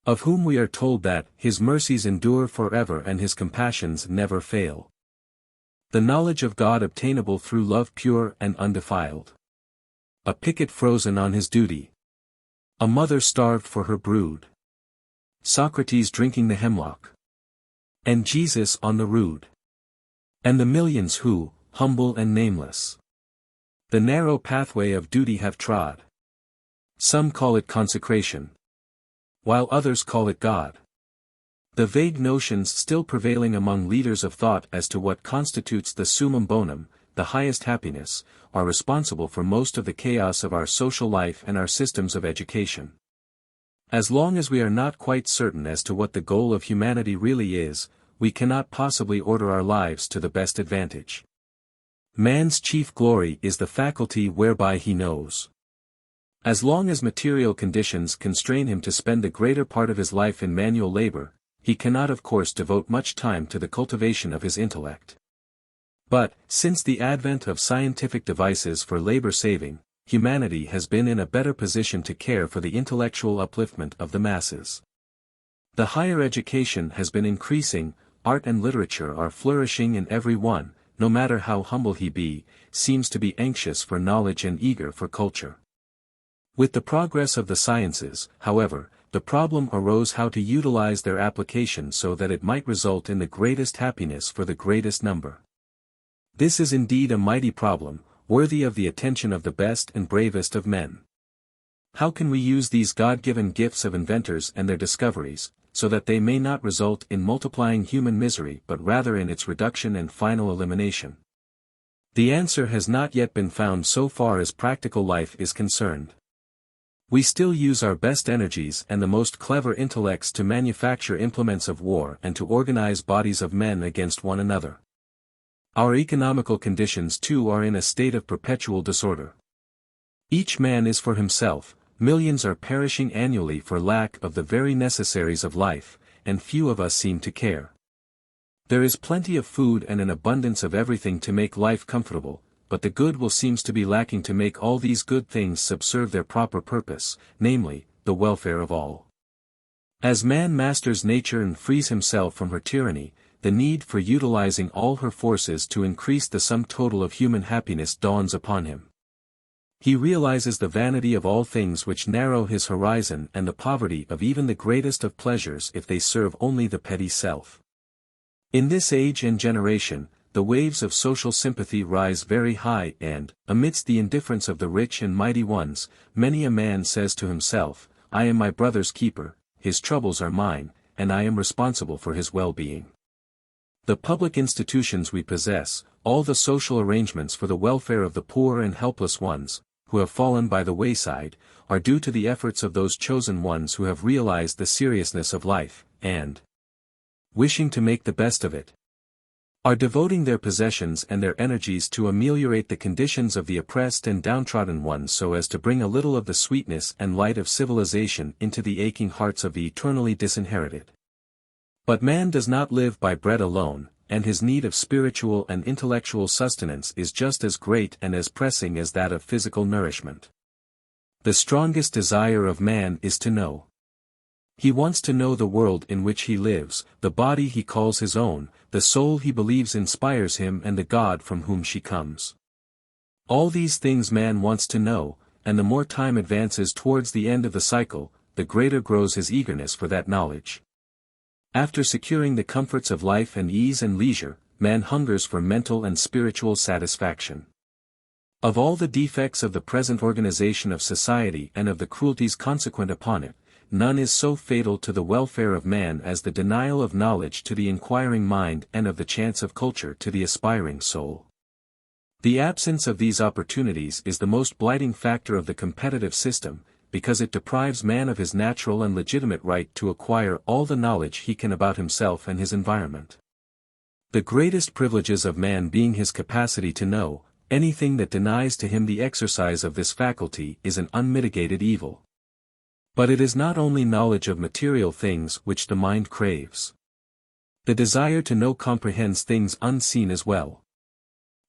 of whom we are told that his mercies endure forever and his compassions never fail. The knowledge of God obtainable through love pure and undefiled. A picket frozen on his duty. A mother starved for her brood. Socrates drinking the hemlock. And Jesus on the rood. And the millions who, humble and nameless, the narrow pathway of duty have trod. Some call it consecration, while others call it God. The vague notions still prevailing among leaders of thought as to what constitutes the summum bonum, the highest happiness, are responsible for most of the chaos of our social life and our systems of education. As long as we are not quite certain as to what the goal of humanity really is, we cannot possibly order our lives to the best advantage. Man's chief glory is the faculty whereby he knows. As long as material conditions constrain him to spend the greater part of his life in manual labor, he cannot of course devote much time to the cultivation of his intellect. But, since the advent of scientific devices for labor saving, humanity has been in a better position to care for the intellectual upliftment of the masses. The higher education has been increasing, art and literature are flourishing, and every one, no matter how humble he be, seems to be anxious for knowledge and eager for culture. With the progress of the sciences, however, the problem arose how to utilize their application so that it might result in the greatest happiness for the greatest number. This is indeed a mighty problem, worthy of the attention of the best and bravest of men. How can we use these God-given gifts of inventors and their discoveries, so that they may not result in multiplying human misery but rather in its reduction and final elimination? The answer has not yet been found so far as practical life is concerned. We still use our best energies and the most clever intellects to manufacture implements of war and to organize bodies of men against one another. Our economical conditions too are in a state of perpetual disorder. Each man is for himself, millions are perishing annually for lack of the very necessaries of life, and few of us seem to care. There is plenty of food and an abundance of everything to make life comfortable, but the good will seems to be lacking to make all these good things subserve their proper purpose, namely, the welfare of all. As man masters nature and frees himself from her tyranny, the need for utilizing all her forces to increase the sum total of human happiness dawns upon him. He realizes the vanity of all things which narrow his horizon and the poverty of even the greatest of pleasures if they serve only the petty self. In this age and generation, the waves of social sympathy rise very high and, amidst the indifference of the rich and mighty ones, many a man says to himself, I am my brother's keeper, his troubles are mine, and I am responsible for his well-being. The public institutions we possess, all the social arrangements for the welfare of the poor and helpless ones, who have fallen by the wayside, are due to the efforts of those chosen ones who have realized the seriousness of life, and, wishing to make the best of it, are devoting their possessions and their energies to ameliorate the conditions of the oppressed and downtrodden ones so as to bring a little of the sweetness and light of civilization into the aching hearts of the eternally disinherited. But man does not live by bread alone, and his need of spiritual and intellectual sustenance is just as great and as pressing as that of physical nourishment. The strongest desire of man is to know. He wants to know the world in which he lives, the body he calls his own, the soul he believes inspires him and the God from whom she comes. All these things man wants to know, and the more time advances towards the end of the cycle, the greater grows his eagerness for that knowledge. After securing the comforts of life and ease and leisure, man hungers for mental and spiritual satisfaction. Of all the defects of the present organization of society and of the cruelties consequent upon it, none is so fatal to the welfare of man as the denial of knowledge to the inquiring mind and of the chance of culture to the aspiring soul. The absence of these opportunities is the most blighting factor of the competitive system, because it deprives man of his natural and legitimate right to acquire all the knowledge he can about himself and his environment. The greatest privileges of man being his capacity to know, anything that denies to him the exercise of this faculty is an unmitigated evil. But it is not only knowledge of material things which the mind craves. The desire to know comprehends things unseen as well.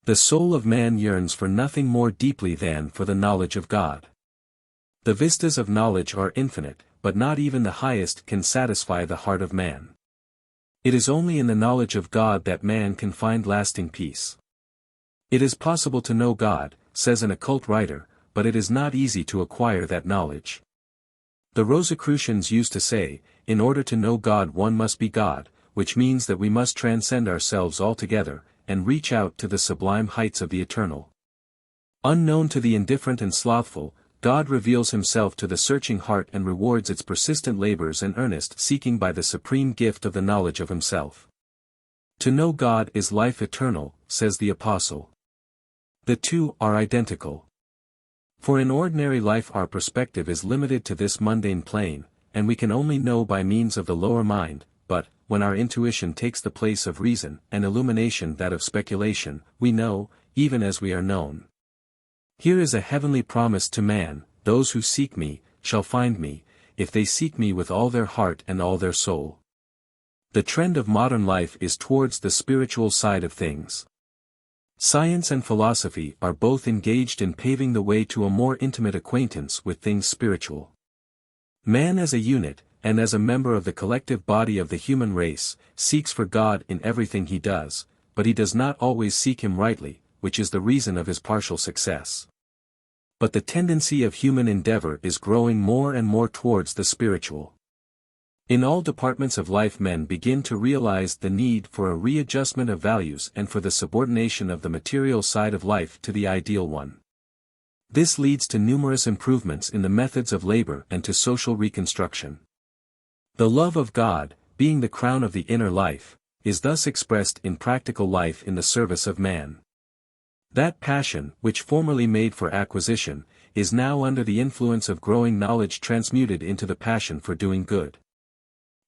The soul of man yearns for nothing more deeply than for the knowledge of God. The vistas of knowledge are infinite, but not even the highest can satisfy the heart of man. It is only in the knowledge of God that man can find lasting peace. It is possible to know God, says an occult writer, but it is not easy to acquire that knowledge. The Rosicrucians used to say, in order to know God one must be God, which means that we must transcend ourselves altogether, and reach out to the sublime heights of the eternal. Unknown to the indifferent and slothful, God reveals himself to the searching heart and rewards its persistent labors and earnest seeking by the supreme gift of the knowledge of himself. To know God is life eternal, says the Apostle. The two are identical. For in ordinary life our perspective is limited to this mundane plane, and we can only know by means of the lower mind, but, when our intuition takes the place of reason and illumination that of speculation, we know, even as we are known. Here is a heavenly promise to man, those who seek me, shall find me, if they seek me with all their heart and all their soul. The trend of modern life is towards the spiritual side of things. Science and philosophy are both engaged in paving the way to a more intimate acquaintance with things spiritual. Man as a unit, and as a member of the collective body of the human race, seeks for God in everything he does, but he does not always seek him rightly, which is the reason of his partial success. But the tendency of human endeavor is growing more and more towards the spiritual. In all departments of life men begin to realize the need for a readjustment of values and for the subordination of the material side of life to the ideal one. This leads to numerous improvements in the methods of labor and to social reconstruction. The love of God, being the crown of the inner life, is thus expressed in practical life in the service of man. That passion, which formerly made for acquisition, is now under the influence of growing knowledge transmuted into the passion for doing good.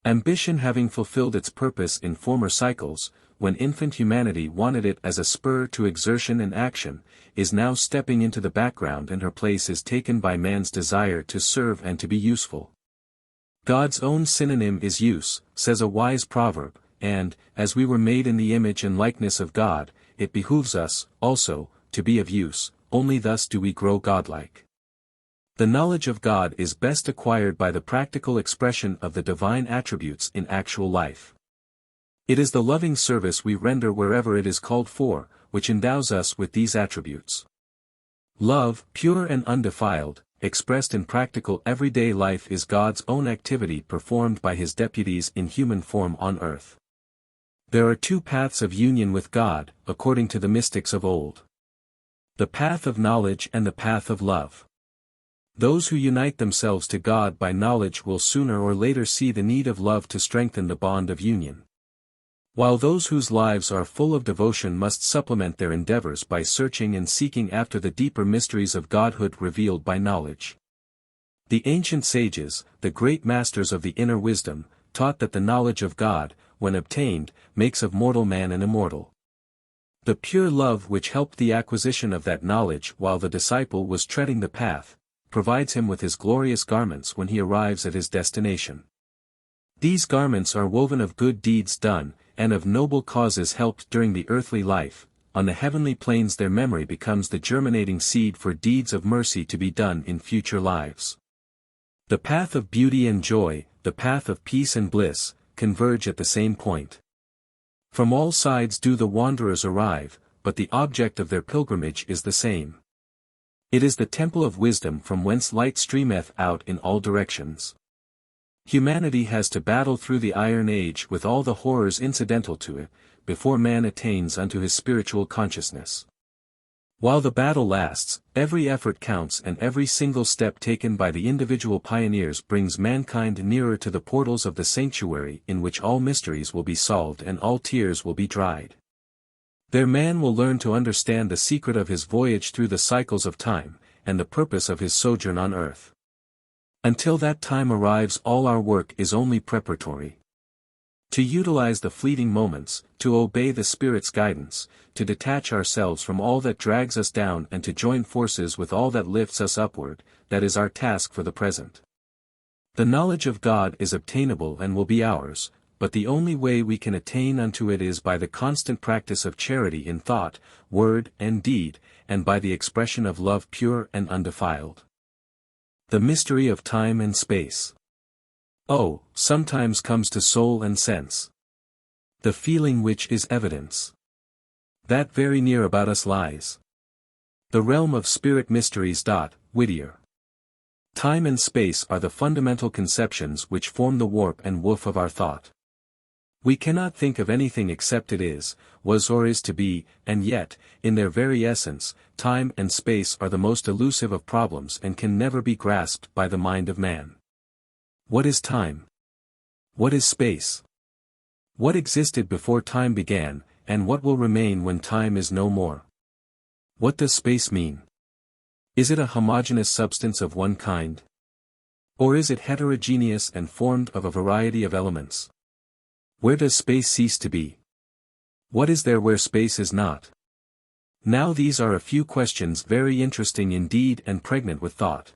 Ambition having fulfilled its purpose in former cycles, when infant humanity wanted it as a spur to exertion and action, is now stepping into the background, and her place is taken by man's desire to serve and to be useful. God's own synonym is use, says a wise proverb, and, as we were made in the image and likeness of God, it behooves us, also, to be of use, only thus do we grow godlike. The knowledge of God is best acquired by the practical expression of the divine attributes in actual life. It is the loving service we render wherever it is called for, which endows us with these attributes. Love, pure and undefiled, expressed in practical everyday life, is God's own activity performed by his deputies in human form on earth. There are two paths of union with God, according to the mystics of old. The path of knowledge and the path of love. Those who unite themselves to God by knowledge will sooner or later see the need of love to strengthen the bond of union. While those whose lives are full of devotion must supplement their endeavors by searching and seeking after the deeper mysteries of Godhood revealed by knowledge. The ancient sages, the great masters of the inner wisdom, taught that the knowledge of God, when obtained, makes of mortal man an immortal. The pure love which helped the acquisition of that knowledge while the disciple was treading the path, provides him with his glorious garments when he arrives at his destination. These garments are woven of good deeds done, and of noble causes helped during the earthly life. On the heavenly planes their memory becomes the germinating seed for deeds of mercy to be done in future lives. The path of beauty and joy, the path of peace and bliss, converge at the same point. From all sides do the wanderers arrive, but the object of their pilgrimage is the same. It is the temple of wisdom from whence light streameth out in all directions. Humanity has to battle through the Iron Age with all the horrors incidental to it, before man attains unto his spiritual consciousness. While the battle lasts, every effort counts, and every single step taken by the individual pioneers brings mankind nearer to the portals of the sanctuary in which all mysteries will be solved and all tears will be dried. There man will learn to understand the secret of his voyage through the cycles of time, and the purpose of his sojourn on earth. Until that time arrives, all our work is only preparatory. To utilize the fleeting moments, to obey the Spirit's guidance, to detach ourselves from all that drags us down and to join forces with all that lifts us upward, that is our task for the present. The knowledge of God is obtainable and will be ours, but the only way we can attain unto it is by the constant practice of charity in thought, word, and deed, and by the expression of love pure and undefiled. The mystery of time and space. Oh, sometimes comes to soul and sense. The feeling which is evidence. That very near about us lies. The realm of spirit mysteries. Whittier. Time and space are the fundamental conceptions which form the warp and woof of our thought. We cannot think of anything except it is, was or is to be, and yet, in their very essence, time and space are the most elusive of problems and can never be grasped by the mind of man. What is time? What is space? What existed before time began, and what will remain when time is no more? What does space mean? Is it a homogeneous substance of one kind? Or is it heterogeneous and formed of a variety of elements? Where does space cease to be? What is there where space is not? Now these are a few questions very interesting indeed and pregnant with thought.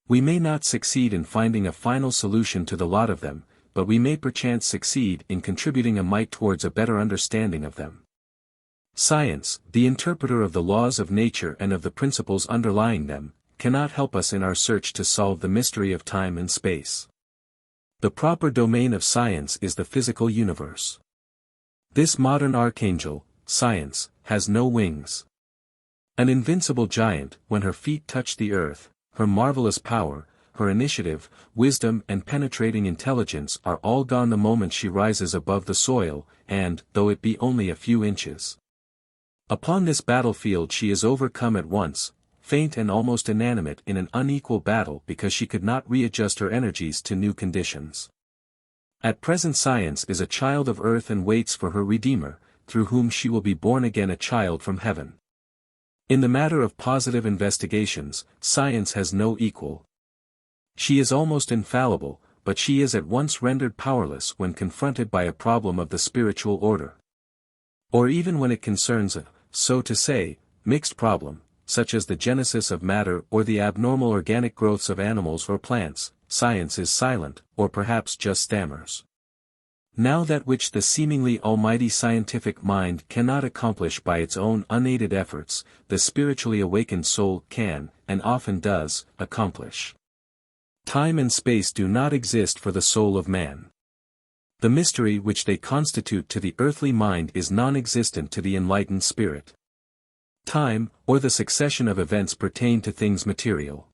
We may not succeed in finding a final solution to the lot of them, but we may perchance succeed in contributing a mite towards a better understanding of them. Science, the interpreter of the laws of nature and of the principles underlying them, cannot help us in our search to solve the mystery of time and space. The proper domain of science is the physical universe. This modern archangel, science, has no wings. An invincible giant, when her feet touch the earth, her marvelous power, her initiative, wisdom and penetrating intelligence are all gone the moment she rises above the soil, and, though it be only a few inches, upon this battlefield she is overcome at once, faint and almost inanimate in an unequal battle because she could not readjust her energies to new conditions. At present science is a child of earth and waits for her Redeemer, through whom she will be born again a child from heaven. In the matter of positive investigations, science has no equal. She is almost infallible, but she is at once rendered powerless when confronted by a problem of the spiritual order. Or even when it concerns a, so to say, mixed problem, such as the genesis of matter or the abnormal organic growths of animals or plants, science is silent, or perhaps just stammers. Now that which the seemingly almighty scientific mind cannot accomplish by its own unaided efforts, the spiritually awakened soul can, and often does, accomplish. Time and space do not exist for the soul of man. The mystery which they constitute to the earthly mind is non-existent to the enlightened spirit. Time, or the succession of events pertain to things material.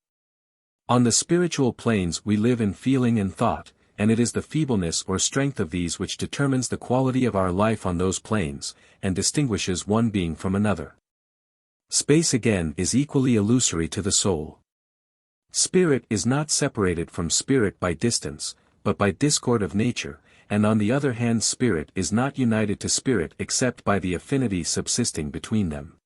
On the spiritual planes we live in feeling and thought, and it is the feebleness or strength of these which determines the quality of our life on those planes, and distinguishes one being from another. Space again is equally illusory to the soul. Spirit is not separated from spirit by distance, but by discord of nature, and on the other hand spirit is not united to spirit except by the affinity subsisting between them.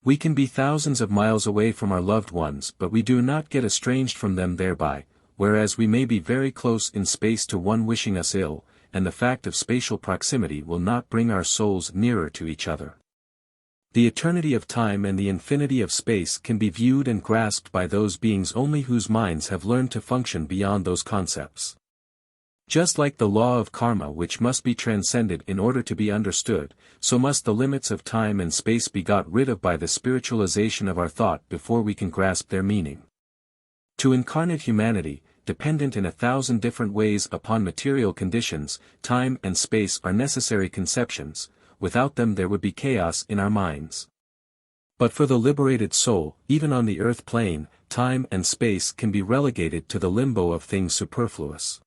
We can be thousands of miles away from our loved ones but we do not get estranged from them thereby, whereas we may be very close in space to one wishing us ill, and the fact of spatial proximity will not bring our souls nearer to each other. The eternity of time and the infinity of space can be viewed and grasped by those beings only whose minds have learned to function beyond those concepts. Just like the law of karma which must be transcended in order to be understood, so must the limits of time and space be got rid of by the spiritualization of our thought before we can grasp their meaning. To incarnate humanity, dependent in 1,000 different ways upon material conditions, time and space are necessary conceptions, without them there would be chaos in our minds. But for the liberated soul, even on the earth plane, time and space can be relegated to the limbo of things superfluous.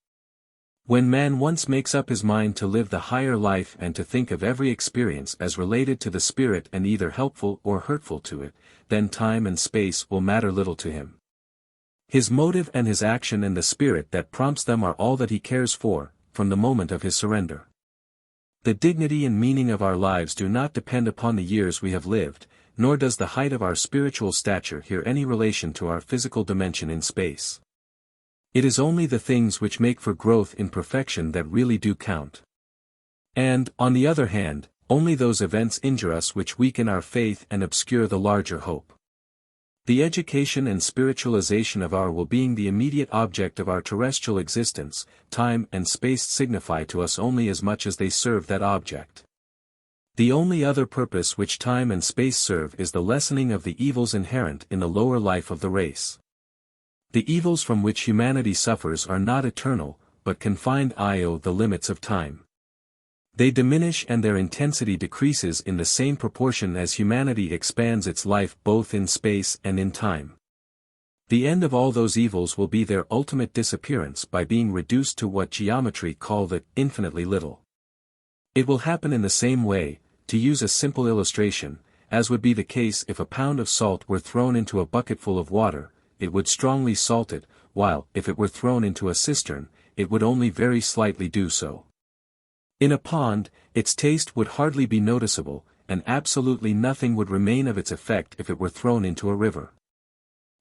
When man once makes up his mind to live the higher life and to think of every experience as related to the spirit and either helpful or hurtful to it, then time and space will matter little to him. His motive and his action and the spirit that prompts them are all that he cares for, from the moment of his surrender. The dignity and meaning of our lives do not depend upon the years we have lived, nor does the height of our spiritual stature bear any relation to our physical dimension in space. It is only the things which make for growth in perfection that really do count. And, on the other hand, only those events injure us which weaken our faith and obscure the larger hope. The education and spiritualization of our well-being, the immediate object of our terrestrial existence, time and space signify to us only as much as they serve that object. The only other purpose which time and space serve is the lessening of the evils inherent in the lower life of the race. The evils from which humanity suffers are not eternal, but confined to the limits of time. They diminish and their intensity decreases in the same proportion as humanity expands its life both in space and in time. The end of all those evils will be their ultimate disappearance by being reduced to what geometry call the infinitely little. It will happen in the same way, to use a simple illustration, as would be the case if a pound of salt were thrown into a bucketful of water, it would strongly salt it, while, if it were thrown into a cistern, it would only very slightly do so. In a pond, its taste would hardly be noticeable, and absolutely nothing would remain of its effect if it were thrown into a river.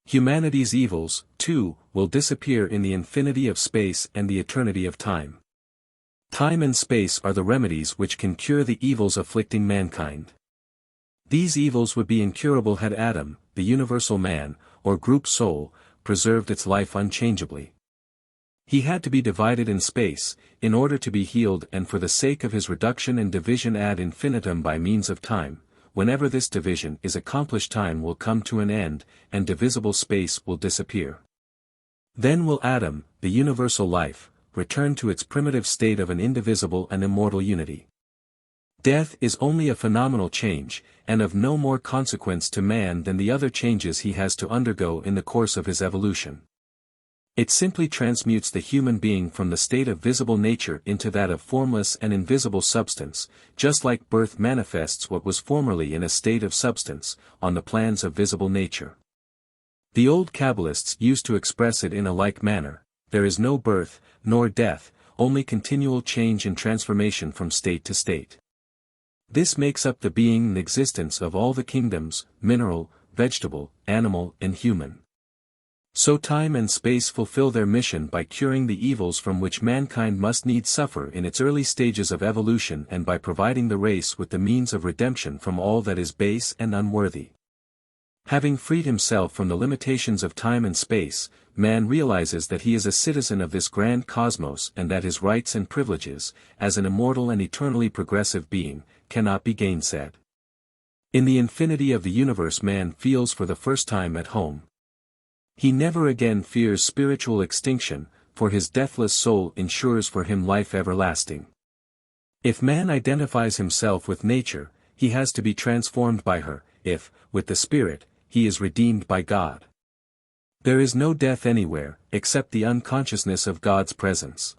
Humanity's evils, too, will disappear in the infinity of space and the eternity of time. Time and space are the remedies which can cure the evils afflicting mankind. These evils would be incurable had Adam, the universal man, or group soul, preserved its life unchangeably. He had to be divided in space, in order to be healed, and for the sake of his reduction and division ad infinitum by means of time. Whenever this division is accomplished, time will come to an end, and divisible space will disappear. Then will Adam, the universal life, return to its primitive state of an indivisible and immortal unity. Death is only a phenomenal change, and of no more consequence to man than the other changes he has to undergo in the course of his evolution. It simply transmutes the human being from the state of visible nature into that of formless and invisible substance, just like birth manifests what was formerly in a state of substance, on the plans of visible nature. The old Kabbalists used to express it in a like manner: there is no birth, nor death, only continual change and transformation from state to state. This makes up the being and existence of all the kingdoms, mineral, vegetable, animal, and human. So time and space fulfill their mission by curing the evils from which mankind must needs suffer in its early stages of evolution and by providing the race with the means of redemption from all that is base and unworthy. Having freed himself from the limitations of time and space, man realizes that he is a citizen of this grand cosmos and that his rights and privileges, as an immortal and eternally progressive being, cannot be gainsaid. In the infinity of the universe man feels for the first time at home. He never again fears spiritual extinction, for his deathless soul ensures for him life everlasting. If man identifies himself with nature, he has to be transformed by her; if, with the spirit, he is redeemed by God. There is no death anywhere, except the unconsciousness of God's presence.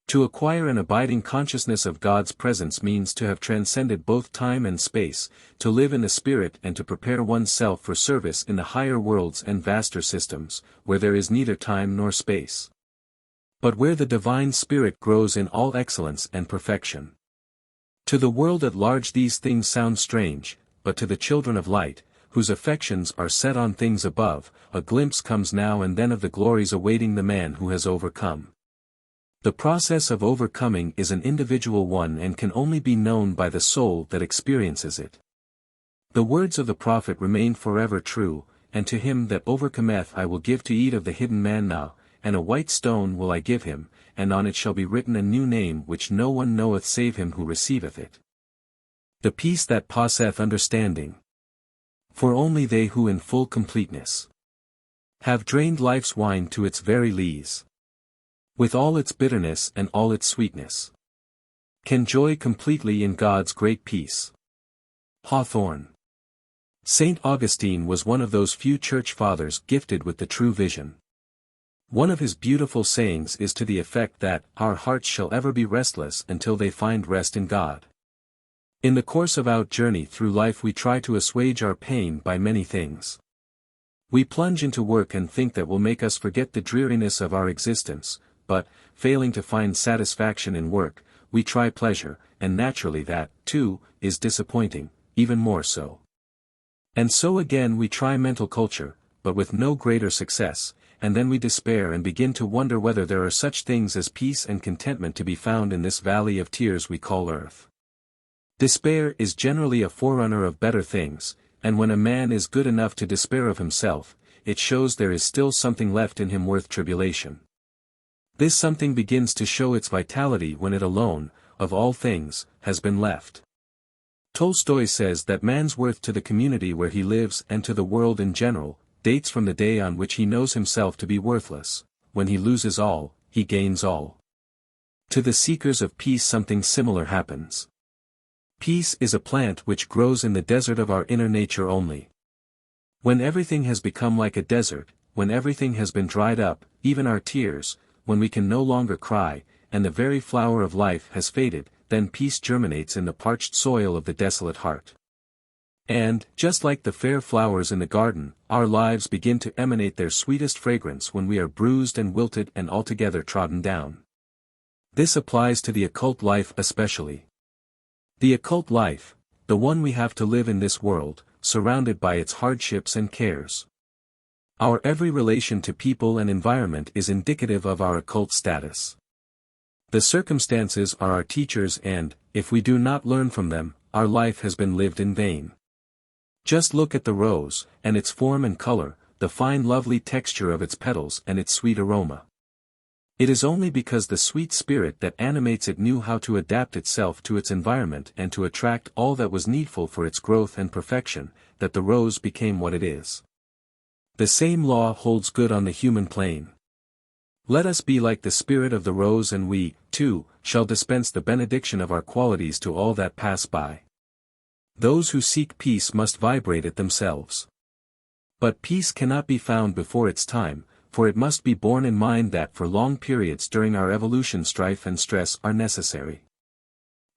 To acquire an abiding consciousness of God's presence means to have transcended both time and space, to live in the spirit and to prepare oneself for service in the higher worlds and vaster systems, where there is neither time nor space, but where the divine spirit grows in all excellence and perfection. To the world at large these things sound strange, but to the children of light, whose affections are set on things above, a glimpse comes now and then of the glories awaiting the man who has overcome. The process of overcoming is an individual one and can only be known by the soul that experiences it. The words of the prophet remain forever true, and to him that overcometh I will give to eat of the hidden manna, and a white stone will I give him, and on it shall be written a new name which no one knoweth save him who receiveth it. The peace that passeth understanding. For only they who in full completeness have drained life's wine to its very lees, with all its bitterness and all its sweetness, can joy completely in God's great peace. Hawthorne. Saint Augustine was one of those few church fathers gifted with the true vision. One of his beautiful sayings is to the effect that, our hearts shall ever be restless until they find rest in God. In the course of our journey through life we try to assuage our pain by many things. We plunge into work and think that will make us forget the dreariness of our existence, but, failing to find satisfaction in work, we try pleasure, and naturally that, too, is disappointing, even more so. And so again we try mental culture, but with no greater success, and then we despair and begin to wonder whether there are such things as peace and contentment to be found in this valley of tears we call earth. Despair is generally a forerunner of better things, and when a man is good enough to despair of himself, it shows there is still something left in him worth tribulation. This something begins to show its vitality when it alone, of all things, has been left. Tolstoy says that man's worth to the community where he lives and to the world in general, dates from the day on which he knows himself to be worthless. When he loses all, he gains all. To the seekers of peace something similar happens. Peace is a plant which grows in the desert of our inner nature only. When everything has become like a desert, when everything has been dried up, even our tears, when we can no longer cry, and the very flower of life has faded, then peace germinates in the parched soil of the desolate heart. And, just like the fair flowers in the garden, our lives begin to emanate their sweetest fragrance when we are bruised and wilted and altogether trodden down. This applies to the occult life especially. The occult life, the one we have to live in this world, surrounded by its hardships and cares. Our every relation to people and environment is indicative of our occult status. The circumstances are our teachers and, if we do not learn from them, our life has been lived in vain. Just look at the rose, and its form and color, the fine lovely texture of its petals and its sweet aroma. It is only because the sweet spirit that animates it knew how to adapt itself to its environment and to attract all that was needful for its growth and perfection, that the rose became what it is. The same law holds good on the human plane. Let us be like the spirit of the rose and we, too, shall dispense the benediction of our qualities to all that pass by. Those who seek peace must vibrate it themselves. But peace cannot be found before its time, for it must be borne in mind that for long periods during our evolution strife and stress are necessary.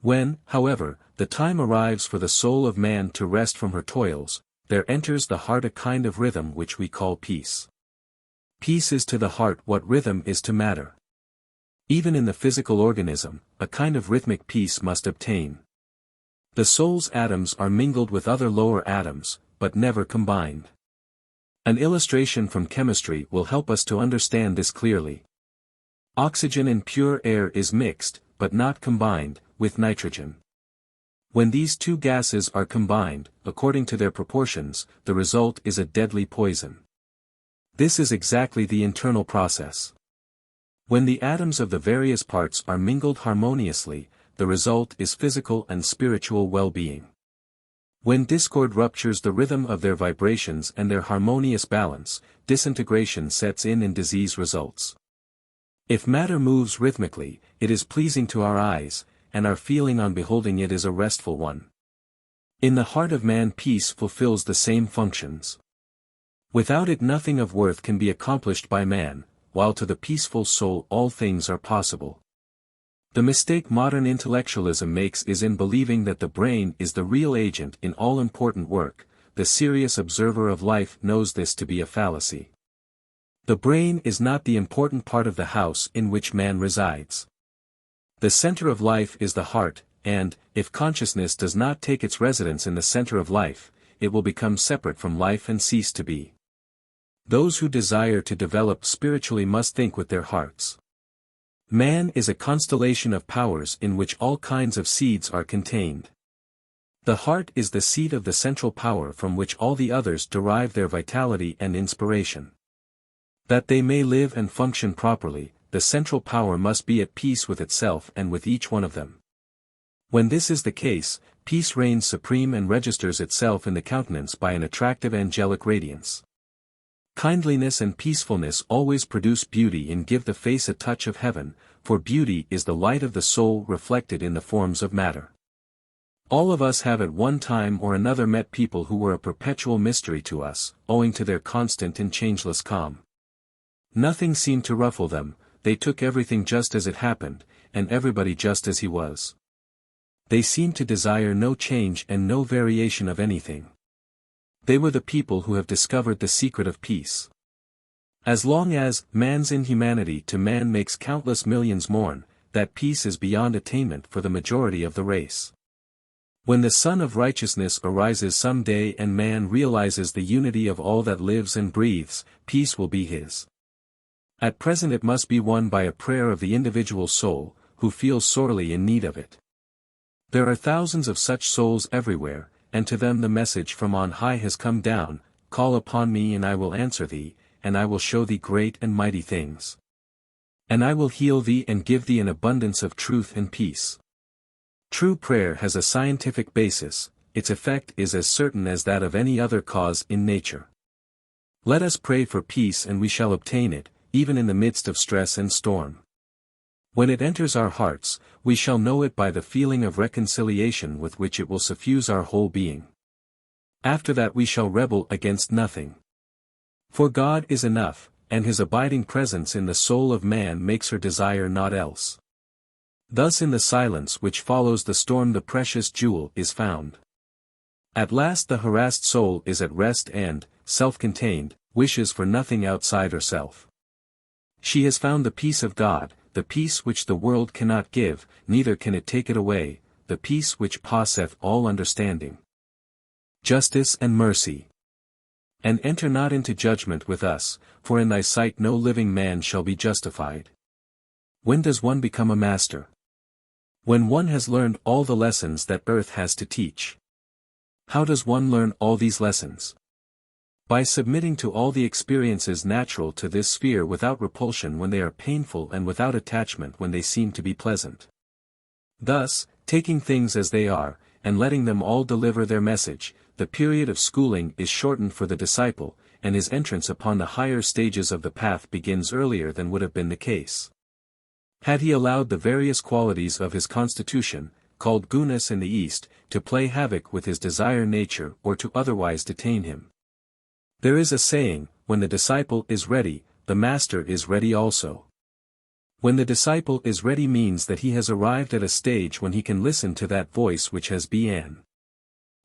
When, however, the time arrives for the soul of man to rest from her toils, there enters the heart a kind of rhythm which we call peace. Peace is to the heart what rhythm is to matter. Even in the physical organism, a kind of rhythmic peace must obtain. The soul's atoms are mingled with other lower atoms, but never combined. An illustration from chemistry will help us to understand this clearly. Oxygen in pure air is mixed, but not combined, with nitrogen. When these two gases are combined, according to their proportions, the result is a deadly poison. This is exactly the internal process. When the atoms of the various parts are mingled harmoniously, the result is physical and spiritual well-being. When discord ruptures the rhythm of their vibrations and their harmonious balance, disintegration sets in and disease results. If matter moves rhythmically, it is pleasing to our eyes, and our feeling on beholding it is a restful one. In the heart of man peace fulfills the same functions. Without it nothing of worth can be accomplished by man, while to the peaceful soul all things are possible. The mistake modern intellectualism makes is in believing that the brain is the real agent in all important work. The serious observer of life knows this to be a fallacy. The brain is not the important part of the house in which man resides. The center of life is the heart, and, if consciousness does not take its residence in the center of life, it will become separate from life and cease to be. Those who desire to develop spiritually must think with their hearts. Man is a constellation of powers in which all kinds of seeds are contained. The heart is the seat of the central power from which all the others derive their vitality and inspiration. That they may live and function properly, the central power must be at peace with itself and with each one of them. When this is the case, peace reigns supreme and registers itself in the countenance by an attractive angelic radiance. Kindliness and peacefulness always produce beauty and give the face a touch of heaven, for beauty is the light of the soul reflected in the forms of matter. All of us have at one time or another met people who were a perpetual mystery to us, owing to their constant and changeless calm. Nothing seemed to ruffle them, they took everything just as it happened, and everybody just as he was. They seemed to desire no change and no variation of anything. They were the people who have discovered the secret of peace. As long as man's inhumanity to man makes countless millions mourn, that peace is beyond attainment for the majority of the race. When the Sun of Righteousness arises some day and man realizes the unity of all that lives and breathes, peace will be his. At present it must be won by a prayer of the individual soul, who feels sorely in need of it. There are thousands of such souls everywhere, and to them the message from on high has come down, call upon me and I will answer thee, and I will show thee great and mighty things. And I will heal thee and give thee an abundance of truth and peace. True prayer has a scientific basis, its effect is as certain as that of any other cause in nature. Let us pray for peace and we shall obtain it, even in the midst of stress and storm. When it enters our hearts, we shall know it by the feeling of reconciliation with which it will suffuse our whole being. After that we shall rebel against nothing. For God is enough, and his abiding presence in the soul of man makes her desire naught else. Thus in the silence which follows the storm the precious jewel is found. At last the harassed soul is at rest and, self-contained, wishes for nothing outside herself. She has found the peace of God, the peace which the world cannot give, neither can it take it away, the peace which passeth all understanding. Justice and mercy. And enter not into judgment with us, for in thy sight no living man shall be justified. When does one become a master? When one has learned all the lessons that earth has to teach. How does one learn all these lessons? By submitting to all the experiences natural to this sphere without repulsion when they are painful and without attachment when they seem to be pleasant. Thus, taking things as they are, and letting them all deliver their message, the period of schooling is shortened for the disciple, and his entrance upon the higher stages of the path begins earlier than would have been the case. Had he allowed the various qualities of his constitution, called gunas in the East, to play havoc with his desire nature or to otherwise detain him. There is a saying, when the disciple is ready, the master is ready also. When the disciple is ready means that he has arrived at a stage when he can listen to that voice which has been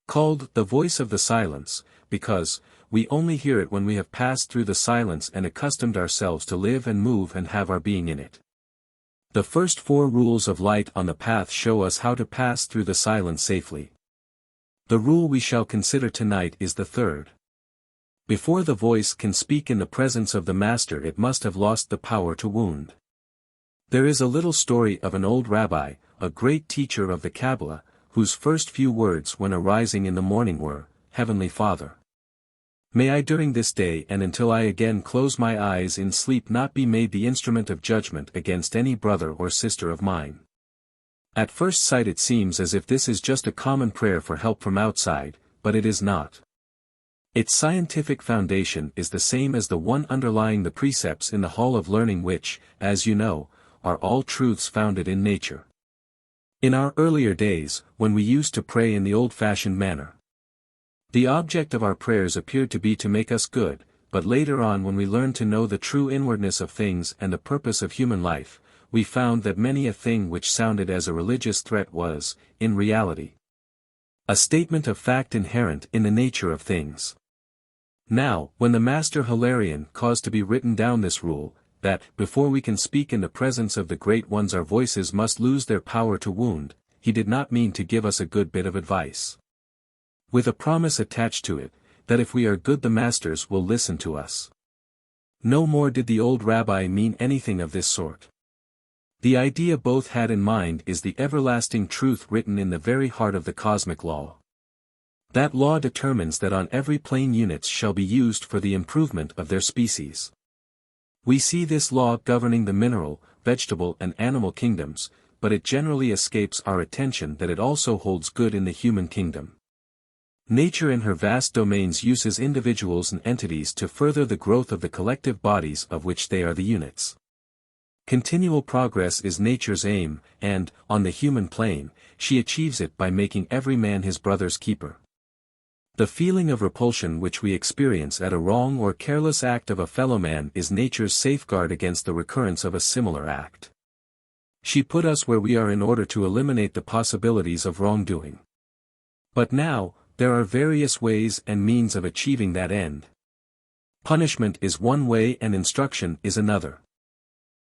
called the voice of the silence, because we only hear it when we have passed through the silence and accustomed ourselves to live and move and have our being in it. The first 4 rules of light on the path show us how to pass through the silence safely. The rule we shall consider tonight is the third. Before the voice can speak in the presence of the master, it must have lost the power to wound. There is a little story of an old rabbi, a great teacher of the Qabbalah, whose first few words when arising in the morning were, "Heavenly Father, may I during this day and until I again close my eyes in sleep not be made the instrument of judgment against any brother or sister of mine." At first sight it seems as if this is just a common prayer for help from outside, but it is not. Its scientific foundation is the same as the one underlying the precepts in the Hall of Learning, which, as you know, are all truths founded in nature. In our earlier days, when we used to pray in the old-fashioned manner, the object of our prayers appeared to be to make us good, but later on when we learned to know the true inwardness of things and the purpose of human life, we found that many a thing which sounded as a religious threat was, in reality, a statement of fact inherent in the nature of things. Now, when the Master Hilarion caused to be written down this rule, that, before we can speak in the presence of the Great Ones our voices must lose their power to wound, he did not mean to give us a good bit of advice, with a promise attached to it, that if we are good the masters will listen to us. No more did the old rabbi mean anything of this sort. The idea both had in mind is the everlasting truth written in the very heart of the cosmic law. That law determines that on every plane units shall be used for the improvement of their species. We see this law governing the mineral, vegetable and animal kingdoms, but it generally escapes our attention that it also holds good in the human kingdom. Nature in her vast domains uses individuals and entities to further the growth of the collective bodies of which they are the units. Continual progress is nature's aim, and, on the human plane, she achieves it by making every man his brother's keeper. The feeling of repulsion which we experience at a wrong or careless act of a fellow man is nature's safeguard against the recurrence of a similar act. She put us where we are in order to eliminate the possibilities of wrongdoing. But now, there are various ways and means of achieving that end. Punishment is one way and instruction is another.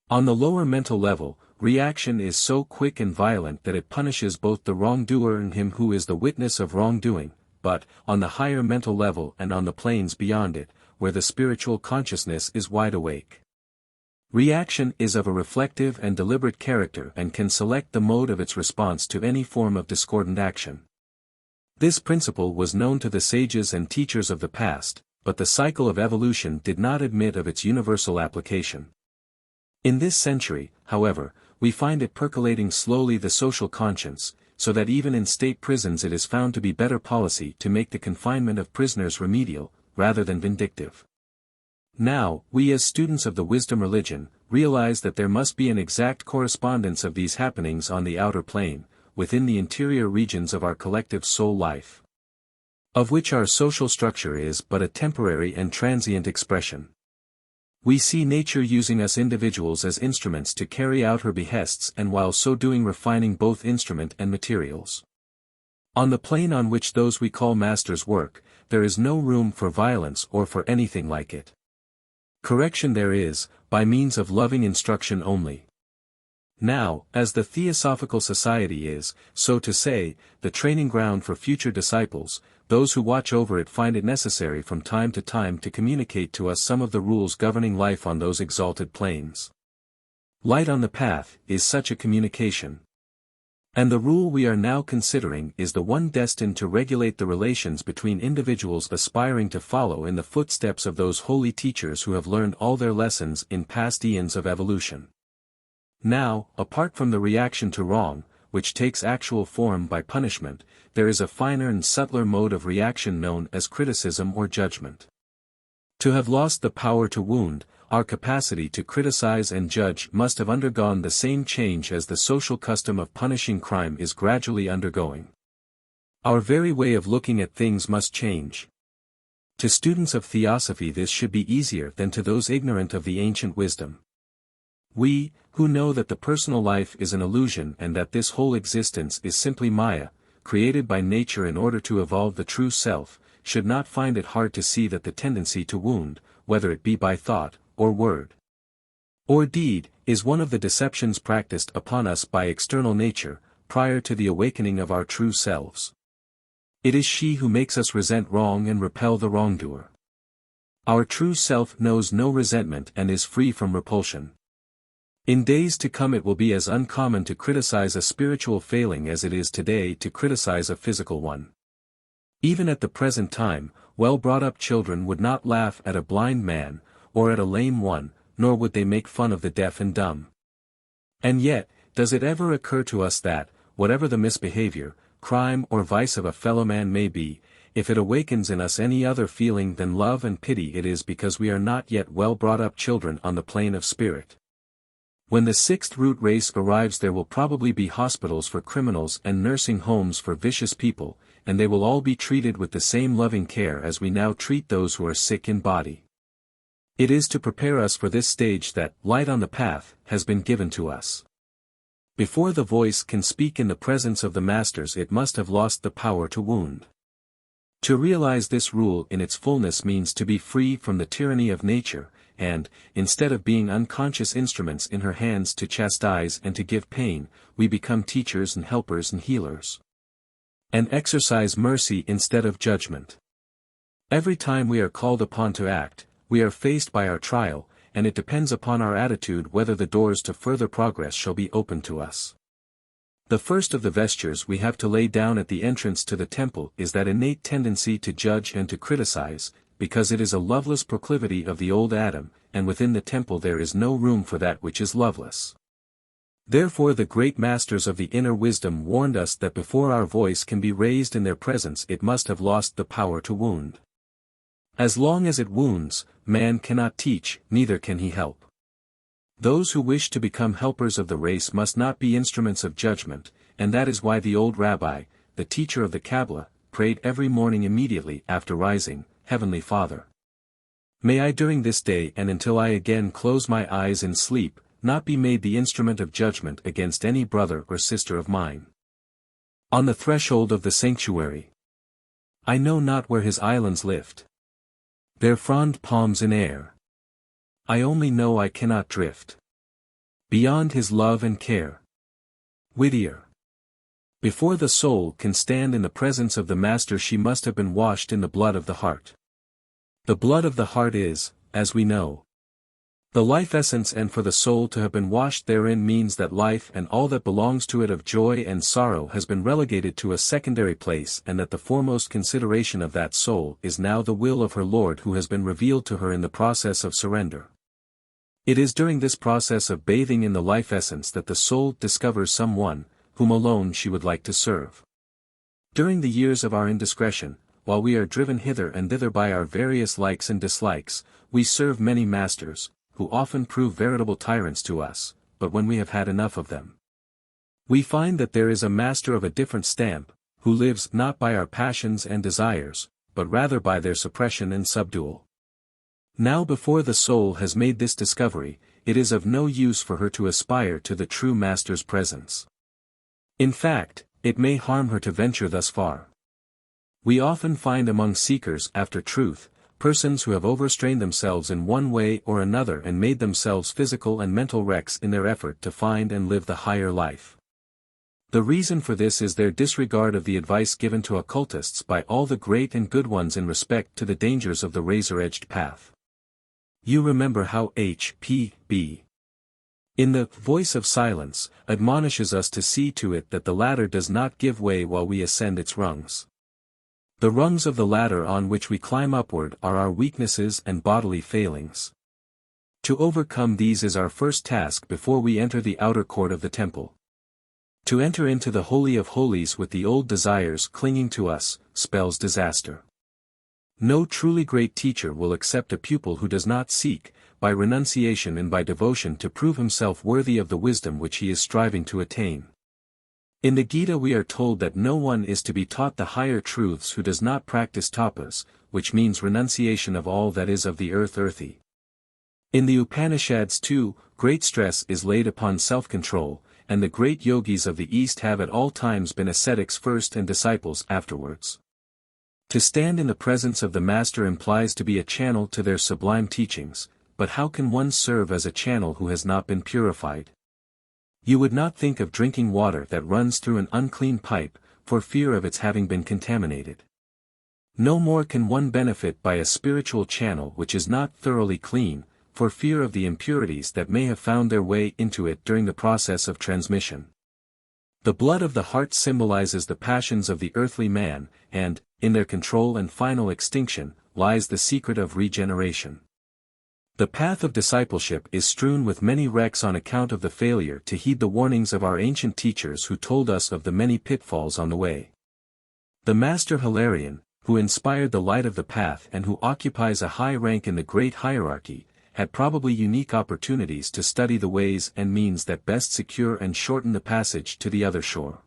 On the lower mental level, reaction is so quick and violent that it punishes both the wrongdoer and him who is the witness of wrongdoing. But, on the higher mental level and on the planes beyond it, where the spiritual consciousness is wide awake, reaction is of a reflective and deliberate character and can select the mode of its response to any form of discordant action. This principle was known to the sages and teachers of the past, but the cycle of evolution did not admit of its universal application. In this century, however, we find it percolating slowly the social conscience, so that even in state prisons it is found to be better policy to make the confinement of prisoners remedial, rather than vindictive. Now, we as students of the wisdom religion, realize that there must be an exact correspondence of these happenings on the outer plane, within the interior regions of our collective soul life, of which our social structure is but a temporary and transient expression. We see nature using us individuals as instruments to carry out her behests and while so doing refining both instrument and materials. On the plane on which those we call masters work, there is no room for violence or for anything like it. Correction there is, by means of loving instruction only. Now, as the Theosophical Society is, so to say, the training ground for future disciples, those who watch over it find it necessary from time to time to communicate to us some of the rules governing life on those exalted planes. Light on the Path is such a communication. And the rule we are now considering is the one destined to regulate the relations between individuals aspiring to follow in the footsteps of those holy teachers who have learned all their lessons in past eons of evolution. Now, apart from the reaction to wrong, which takes actual form by punishment, there is a finer and subtler mode of reaction known as criticism or judgment. To have lost the power to wound, our capacity to criticize and judge must have undergone the same change as the social custom of punishing crime is gradually undergoing. Our very way of looking at things must change. To students of theosophy this should be easier than to those ignorant of the ancient wisdom. We, who know that the personal life is an illusion and that this whole existence is simply Maya, created by nature in order to evolve the true self, should not find it hard to see that the tendency to wound, whether it be by thought, or word, or deed, is one of the deceptions practiced upon us by external nature, prior to the awakening of our true selves. It is she who makes us resent wrong and repel the wrongdoer. Our true self knows no resentment and is free from repulsion. In days to come it will be as uncommon to criticize a spiritual failing as it is today to criticize a physical one. Even at the present time, well-brought-up children would not laugh at a blind man, or at a lame one, nor would they make fun of the deaf and dumb. And yet, does it ever occur to us that, whatever the misbehavior, crime or vice of a fellow man may be, if it awakens in us any other feeling than love and pity, it is because we are not yet well-brought-up children on the plane of spirit. When the sixth root race arrives, there will probably be hospitals for criminals and nursing homes for vicious people, and they will all be treated with the same loving care as we now treat those who are sick in body. It is to prepare us for this stage that light on the path has been given to us. Before the voice can speak in the presence of the masters, it must have lost the power to wound. To realize this rule in its fullness means to be free from the tyranny of nature, and, instead of being unconscious instruments in her hands to chastise and to give pain, we become teachers and helpers and healers. And exercise mercy instead of judgment. Every time we are called upon to act, we are faced by our trial, and it depends upon our attitude whether the doors to further progress shall be opened to us. The first of the vestures we have to lay down at the entrance to the temple is that innate tendency to judge and to criticize, because it is a loveless proclivity of the old Adam, and within the temple there is no room for that which is loveless. Therefore the great masters of the inner wisdom warned us that before our voice can be raised in their presence it must have lost the power to wound. As long as it wounds, man cannot teach, neither can he help. Those who wish to become helpers of the race must not be instruments of judgment, and that is why the old rabbi, the teacher of the Qabbalah, prayed every morning immediately after rising, Heavenly Father, may I during this day and until I again close my eyes in sleep, not be made the instrument of judgment against any brother or sister of mine. On the threshold of the sanctuary, I know not where his islands lift their frond palms in air. I only know I cannot drift beyond his love and care. Whittier. Before the soul can stand in the presence of the Master she must have been washed in the blood of the heart. The blood of the heart is, as we know, the life essence, and for the soul to have been washed therein means that life and all that belongs to it of joy and sorrow has been relegated to a secondary place, and that the foremost consideration of that soul is now the will of her Lord who has been revealed to her in the process of surrender. It is during this process of bathing in the life essence that the soul discovers someone, whom alone she would like to serve. During the years of our indiscretion, while we are driven hither and thither by our various likes and dislikes, we serve many masters, who often prove veritable tyrants to us, but when we have had enough of them, we find that there is a master of a different stamp, who lives not by our passions and desires, but rather by their suppression and subdual. Now before the soul has made this discovery, it is of no use for her to aspire to the true Master's presence. In fact, it may harm her to venture thus far. We often find among seekers after truth, persons who have overstrained themselves in one way or another and made themselves physical and mental wrecks in their effort to find and live the higher life. The reason for this is their disregard of the advice given to occultists by all the great and good ones in respect to the dangers of the razor-edged path. You remember how H.P.B. in the Voice of Silence, admonishes us to see to it that the ladder does not give way while we ascend its rungs. The rungs of the ladder on which we climb upward are our weaknesses and bodily failings. To overcome these is our first task before we enter the outer court of the temple. To enter into the Holy of Holies with the old desires clinging to us, spells disaster. No truly great teacher will accept a pupil who does not seek, by renunciation and by devotion, to prove himself worthy of the wisdom which he is striving to attain. In the Gita we are told that no one is to be taught the higher truths who does not practice tapas, which means renunciation of all that is of the earthy. In the Upanishads too, great stress is laid upon self-control, and the great yogis of the East have at all times been ascetics first and disciples afterwards. To stand in the presence of the Master implies to be a channel to their sublime teachings, but how can one serve as a channel who has not been purified? You would not think of drinking water that runs through an unclean pipe, for fear of its having been contaminated. No more can one benefit by a spiritual channel which is not thoroughly clean, for fear of the impurities that may have found their way into it during the process of transmission. The blood of the heart symbolizes the passions of the earthly man, and, in their control and final extinction, lies the secret of regeneration. The path of discipleship is strewn with many wrecks on account of the failure to heed the warnings of our ancient teachers who told us of the many pitfalls on the way. The Master Hilarion, who inspired the light of the path and who occupies a high rank in the great hierarchy, had probably unique opportunities to study the ways and means that best secure and shorten the passage to the other shore.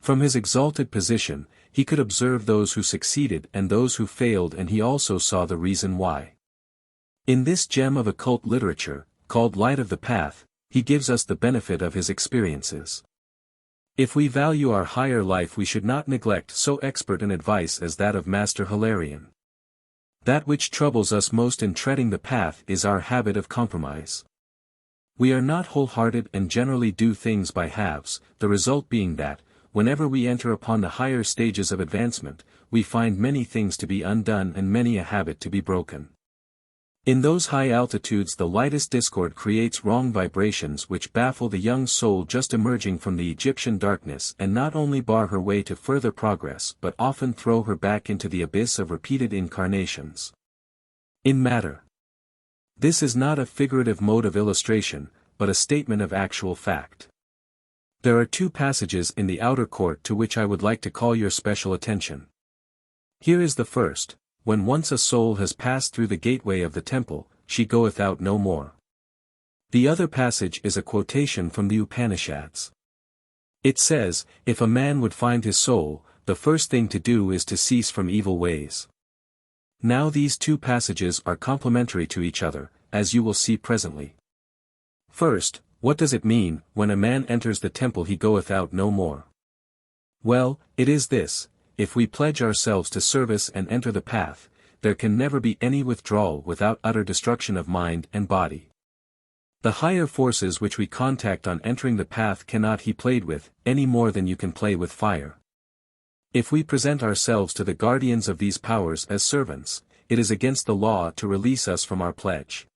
From his exalted position, he could observe those who succeeded and those who failed, and he also saw the reason why. In this gem of occult literature, called Light of the Path, he gives us the benefit of his experiences. If we value our higher life, we should not neglect so expert an advice as that of Master Hilarion. That which troubles us most in treading the path is our habit of compromise. We are not wholehearted and generally do things by halves, the result being that, whenever we enter upon the higher stages of advancement, we find many things to be undone and many a habit to be broken. In those high altitudes the lightest discord creates wrong vibrations which baffle the young soul just emerging from the Egyptian darkness and not only bar her way to further progress but often throw her back into the abyss of repeated incarnations. In matter. This is not a figurative mode of illustration, but a statement of actual fact. There are two passages in the outer court to which I would like to call your special attention. Here is the first. When once a soul has passed through the gateway of the temple, she goeth out no more. The other passage is a quotation from the Upanishads. It says, if a man would find his soul, the first thing to do is to cease from evil ways. Now these two passages are complementary to each other, as you will see presently. First, what does it mean, when a man enters the temple he goeth out no more? Well, it is this. If we pledge ourselves to service and enter the path, there can never be any withdrawal without utter destruction of mind and body. The higher forces which we contact on entering the path cannot be played with, any more than you can play with fire. If we present ourselves to the guardians of these powers as servants, it is against the law to release us from our pledge.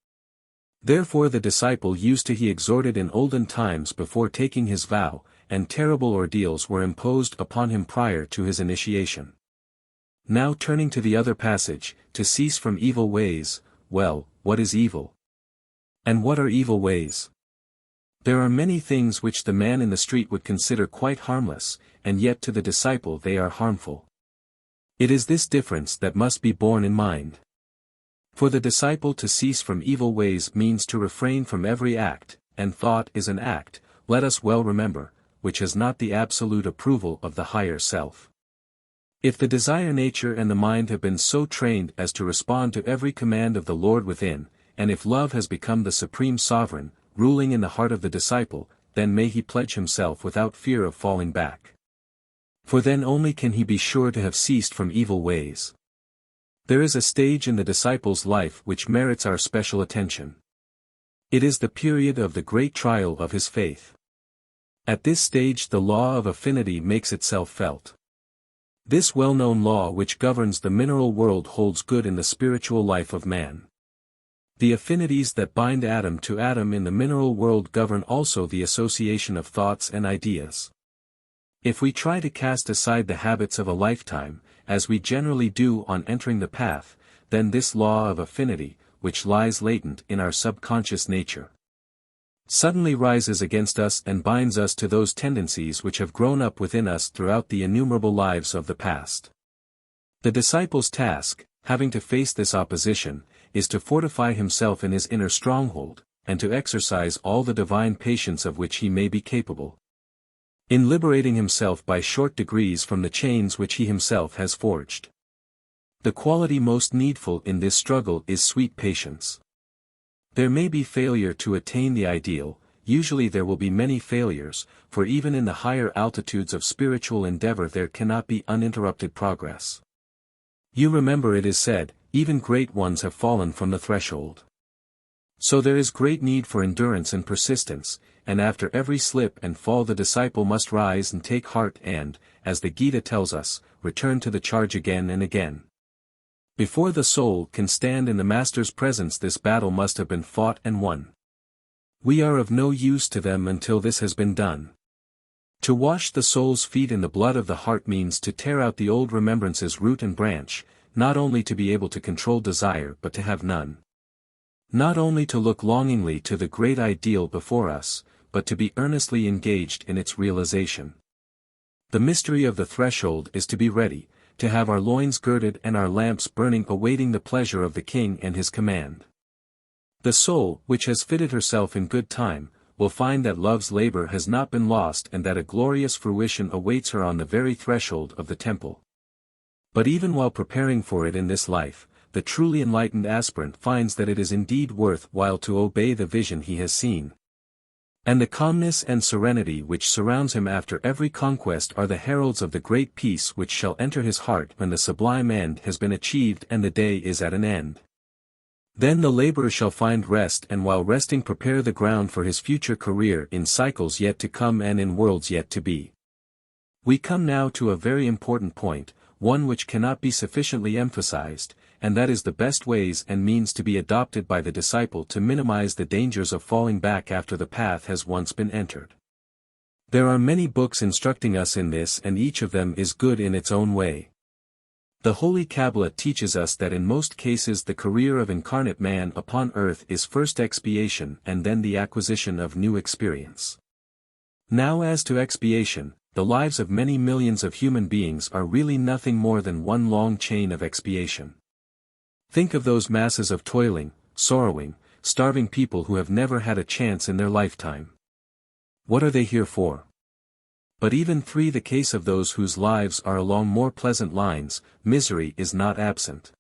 Therefore the disciple used to he exhorted in olden times before taking his vow, and terrible ordeals were imposed upon him prior to his initiation. Now turning to the other passage, to cease from evil ways, well, what is evil? And what are evil ways? There are many things which the man in the street would consider quite harmless, and yet to the disciple they are harmful. It is this difference that must be borne in mind. For the disciple to cease from evil ways means to refrain from every act, and thought is an act, let us well remember, which has not the absolute approval of the higher self. If the desire nature and the mind have been so trained as to respond to every command of the Lord within, and if love has become the supreme sovereign, ruling in the heart of the disciple, then may he pledge himself without fear of falling back. For then only can he be sure to have ceased from evil ways. There is a stage in the disciple's life which merits our special attention. It is the period of the great trial of his faith. At this stage the law of affinity makes itself felt. This well-known law which governs the mineral world holds good in the spiritual life of man. The affinities that bind atom to atom in the mineral world govern also the association of thoughts and ideas. If we try to cast aside the habits of a lifetime, as we generally do on entering the path, then this law of affinity, which lies latent in our subconscious nature, suddenly rises against us and binds us to those tendencies which have grown up within us throughout the innumerable lives of the past. The disciple's task, having to face this opposition, is to fortify himself in his inner stronghold, and to exercise all the divine patience of which he may be capable, in liberating himself by short degrees from the chains which he himself has forged. The quality most needful in this struggle is sweet patience. There may be failure to attain the ideal, usually there will be many failures, for even in the higher altitudes of spiritual endeavor there cannot be uninterrupted progress. You remember it is said, even great ones have fallen from the threshold. So there is great need for endurance and persistence, and after every slip and fall the disciple must rise and take heart and, as the Gita tells us, return to the charge again and again. Before the soul can stand in the Master's presence, this battle must have been fought and won. We are of no use to them until this has been done. To wash the soul's feet in the blood of the heart means to tear out the old remembrances root and branch, not only to be able to control desire but to have none. Not only to look longingly to the great ideal before us, but to be earnestly engaged in its realization. The mystery of the threshold is to be ready, to have our loins girded and our lamps burning awaiting the pleasure of the King and his command. The soul, which has fitted herself in good time, will find that love's labor has not been lost and that a glorious fruition awaits her on the very threshold of the temple. But even while preparing for it in this life, the truly enlightened aspirant finds that it is indeed worth while to obey the vision he has seen. And the calmness and serenity which surrounds him after every conquest are the heralds of the great peace which shall enter his heart when the sublime end has been achieved and the day is at an end. Then the laborer shall find rest and while resting prepare the ground for his future career in cycles yet to come and in worlds yet to be. We come now to a very important point, one which cannot be sufficiently emphasized, and that is the best ways and means to be adopted by the disciple to minimize the dangers of falling back after the path has once been entered. There are many books instructing us in this and each of them is good in its own way. The Holy Qabbalah teaches us that in most cases the career of incarnate man upon earth is first expiation and then the acquisition of new experience. Now as to expiation, the lives of many millions of human beings are really nothing more than one long chain of expiation. Think of those masses of toiling, sorrowing, starving people who have never had a chance in their lifetime. What are they here for? But even the case of those whose lives are along more pleasant lines, misery is not absent.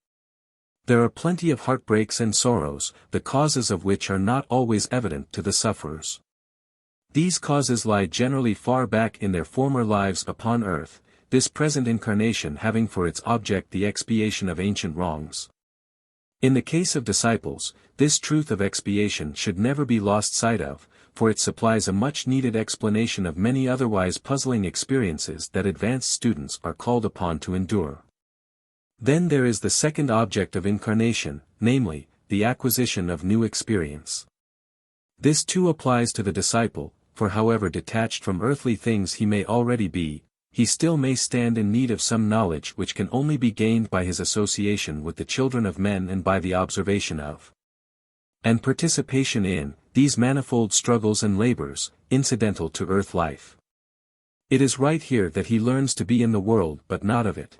There are plenty of heartbreaks and sorrows, the causes of which are not always evident to the sufferers. These causes lie generally far back in their former lives upon earth, this present incarnation having for its object the expiation of ancient wrongs. In the case of disciples, this truth of expiation should never be lost sight of, for it supplies a much-needed explanation of many otherwise puzzling experiences that advanced students are called upon to endure. Then there is the second object of incarnation, namely, the acquisition of new experience. This too applies to the disciple, for however detached from earthly things he may already be, he still may stand in need of some knowledge which can only be gained by his association with the children of men and by the observation of and participation in these manifold struggles and labors, incidental to earth life. It is right here that he learns to be in the world but not of it.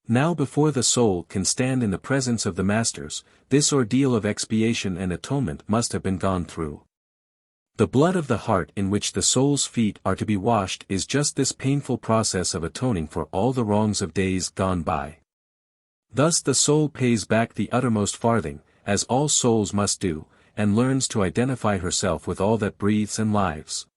Now before the soul can stand in the presence of the Masters, this ordeal of expiation and atonement must have been gone through. The blood of the heart in which the soul's feet are to be washed is just this painful process of atoning for all the wrongs of days gone by. Thus the soul pays back the uttermost farthing, as all souls must do, and learns to identify herself with all that breathes and lives.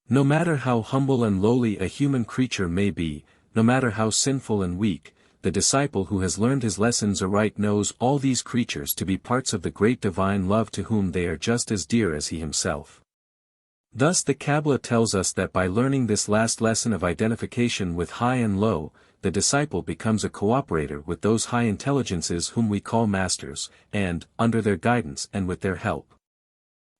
No matter how humble and lowly a human creature may be, no matter how sinful and weak, the disciple who has learned his lessons aright knows all these creatures to be parts of the great divine love to whom they are just as dear as he himself. Thus the Qabbalah tells us that by learning this last lesson of identification with high and low, the disciple becomes a cooperator with those high intelligences whom we call masters, and, under their guidance and with their help,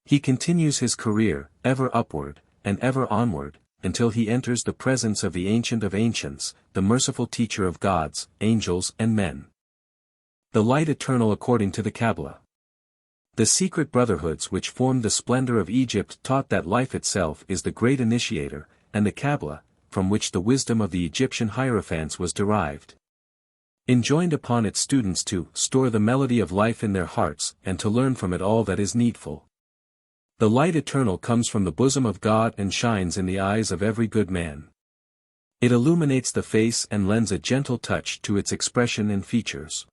he continues his career, ever upward, and ever onward, until he enters the presence of the Ancient of Ancients, the merciful teacher of gods, angels and men. The light eternal according to the Qabbalah. The secret brotherhoods which formed the splendor of Egypt taught that life itself is the great initiator, and the Qabbalah, from which the wisdom of the Egyptian hierophants was derived, enjoined upon its students to store the melody of life in their hearts and to learn from it all that is needful. The light eternal comes from the bosom of God and shines in the eyes of every good man. It illuminates the face and lends a gentle touch to its expression and features.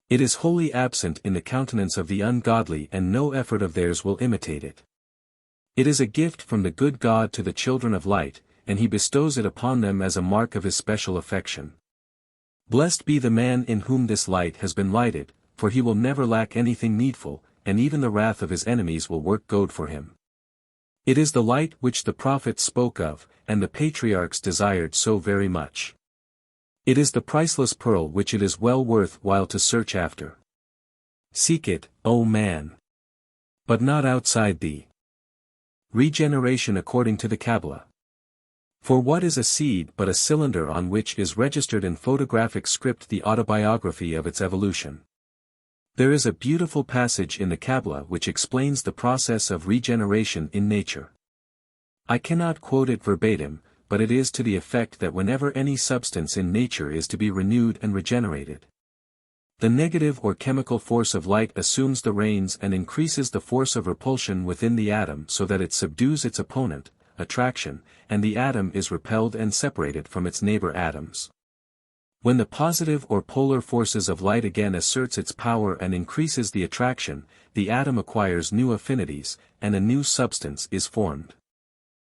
It is wholly absent in the countenance of the ungodly and no effort of theirs will imitate it. It is a gift from the good God to the children of light, and he bestows it upon them as a mark of his special affection. Blessed be the man in whom this light has been lighted, for he will never lack anything needful, and even the wrath of his enemies will work goad for him. It is the light which the prophets spoke of, and the patriarchs desired so very much. It is the priceless pearl which it is well worth while to search after. Seek it, O man. But not outside thee. Regeneration according to the Qabalah. For what is a seed but a cylinder on which is registered in photographic script the autobiography of its evolution? There is a beautiful passage in the Qabalah which explains the process of regeneration in nature. I cannot quote it verbatim, but it is to the effect that whenever any substance in nature is to be renewed and regenerated, the negative or chemical force of light assumes the reins and increases the force of repulsion within the atom so that it subdues its opponent, attraction, and the atom is repelled and separated from its neighbor atoms. When the positive or polar forces of light again asserts its power and increases the attraction, the atom acquires new affinities, and a new substance is formed.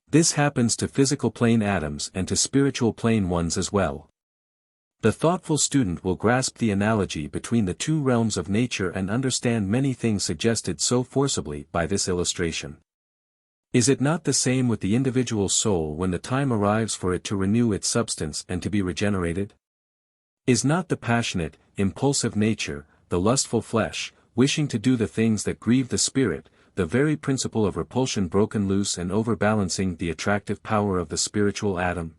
This happens to physical plane atoms and to spiritual plane ones as well. The thoughtful student will grasp the analogy between the two realms of nature and understand many things suggested so forcibly by this illustration. Is it not the same with the individual soul when the time arrives for it to renew its substance and to be regenerated? Is not the passionate, impulsive nature, the lustful flesh, wishing to do the things that grieve the spirit, the very principle of repulsion broken loose and overbalancing the attractive power of the spiritual atom?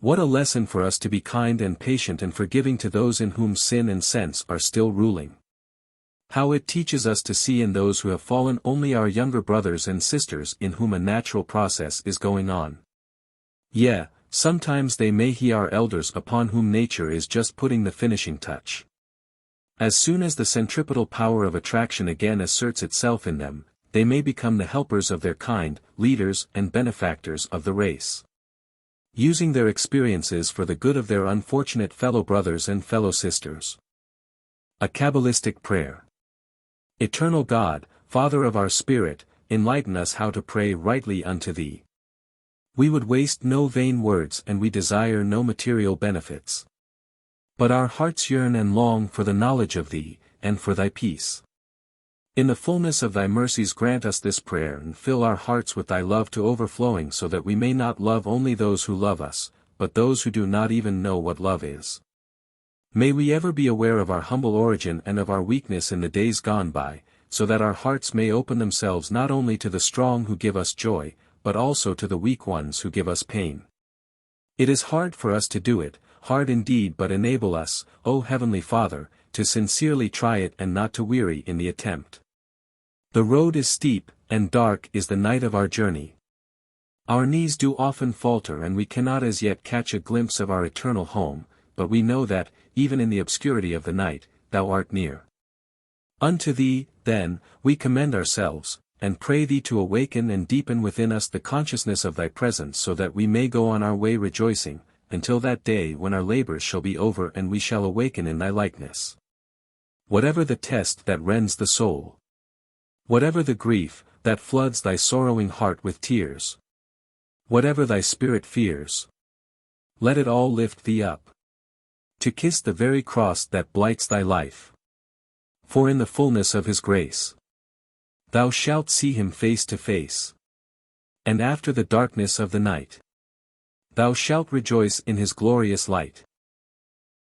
What a lesson for us to be kind and patient and forgiving to those in whom sin and sense are still ruling. How it teaches us to see in those who have fallen only our younger brothers and sisters in whom a natural process is going on. Yeah, sometimes they may be our elders upon whom nature is just putting the finishing touch. As soon as the centripetal power of attraction again asserts itself in them, they may become the helpers of their kind, leaders and benefactors of the race, using their experiences for the good of their unfortunate fellow brothers and fellow sisters. A Kabbalistic Prayer. Eternal God, Father of our spirit, enlighten us how to pray rightly unto Thee. We would waste no vain words and we desire no material benefits. But our hearts yearn and long for the knowledge of Thee, and for Thy peace. In the fullness of Thy mercies grant us this prayer and fill our hearts with Thy love to overflowing so that we may not love only those who love us, but those who do not even know what love is. May we ever be aware of our humble origin and of our weakness in the days gone by, so that our hearts may open themselves not only to the strong who give us joy, but also to the weak ones who give us pain. It is hard for us to do it, hard indeed, but enable us, O Heavenly Father, to sincerely try it and not to weary in the attempt. The road is steep, and dark is the night of our journey. Our knees do often falter and we cannot as yet catch a glimpse of our eternal home, but we know that, even in the obscurity of the night, Thou art near. Unto Thee, then, we commend ourselves, and pray Thee to awaken and deepen within us the consciousness of Thy presence so that we may go on our way rejoicing, until that day when our labors shall be over and we shall awaken in Thy likeness. Whatever the test that rends the soul, whatever the grief that floods Thy sorrowing heart with tears, whatever Thy spirit fears, let it all lift Thee up, to kiss the very cross that blights Thy life. For in the fullness of His grace, Thou shalt see Him face to face. And after the darkness of the night, Thou shalt rejoice in His glorious light.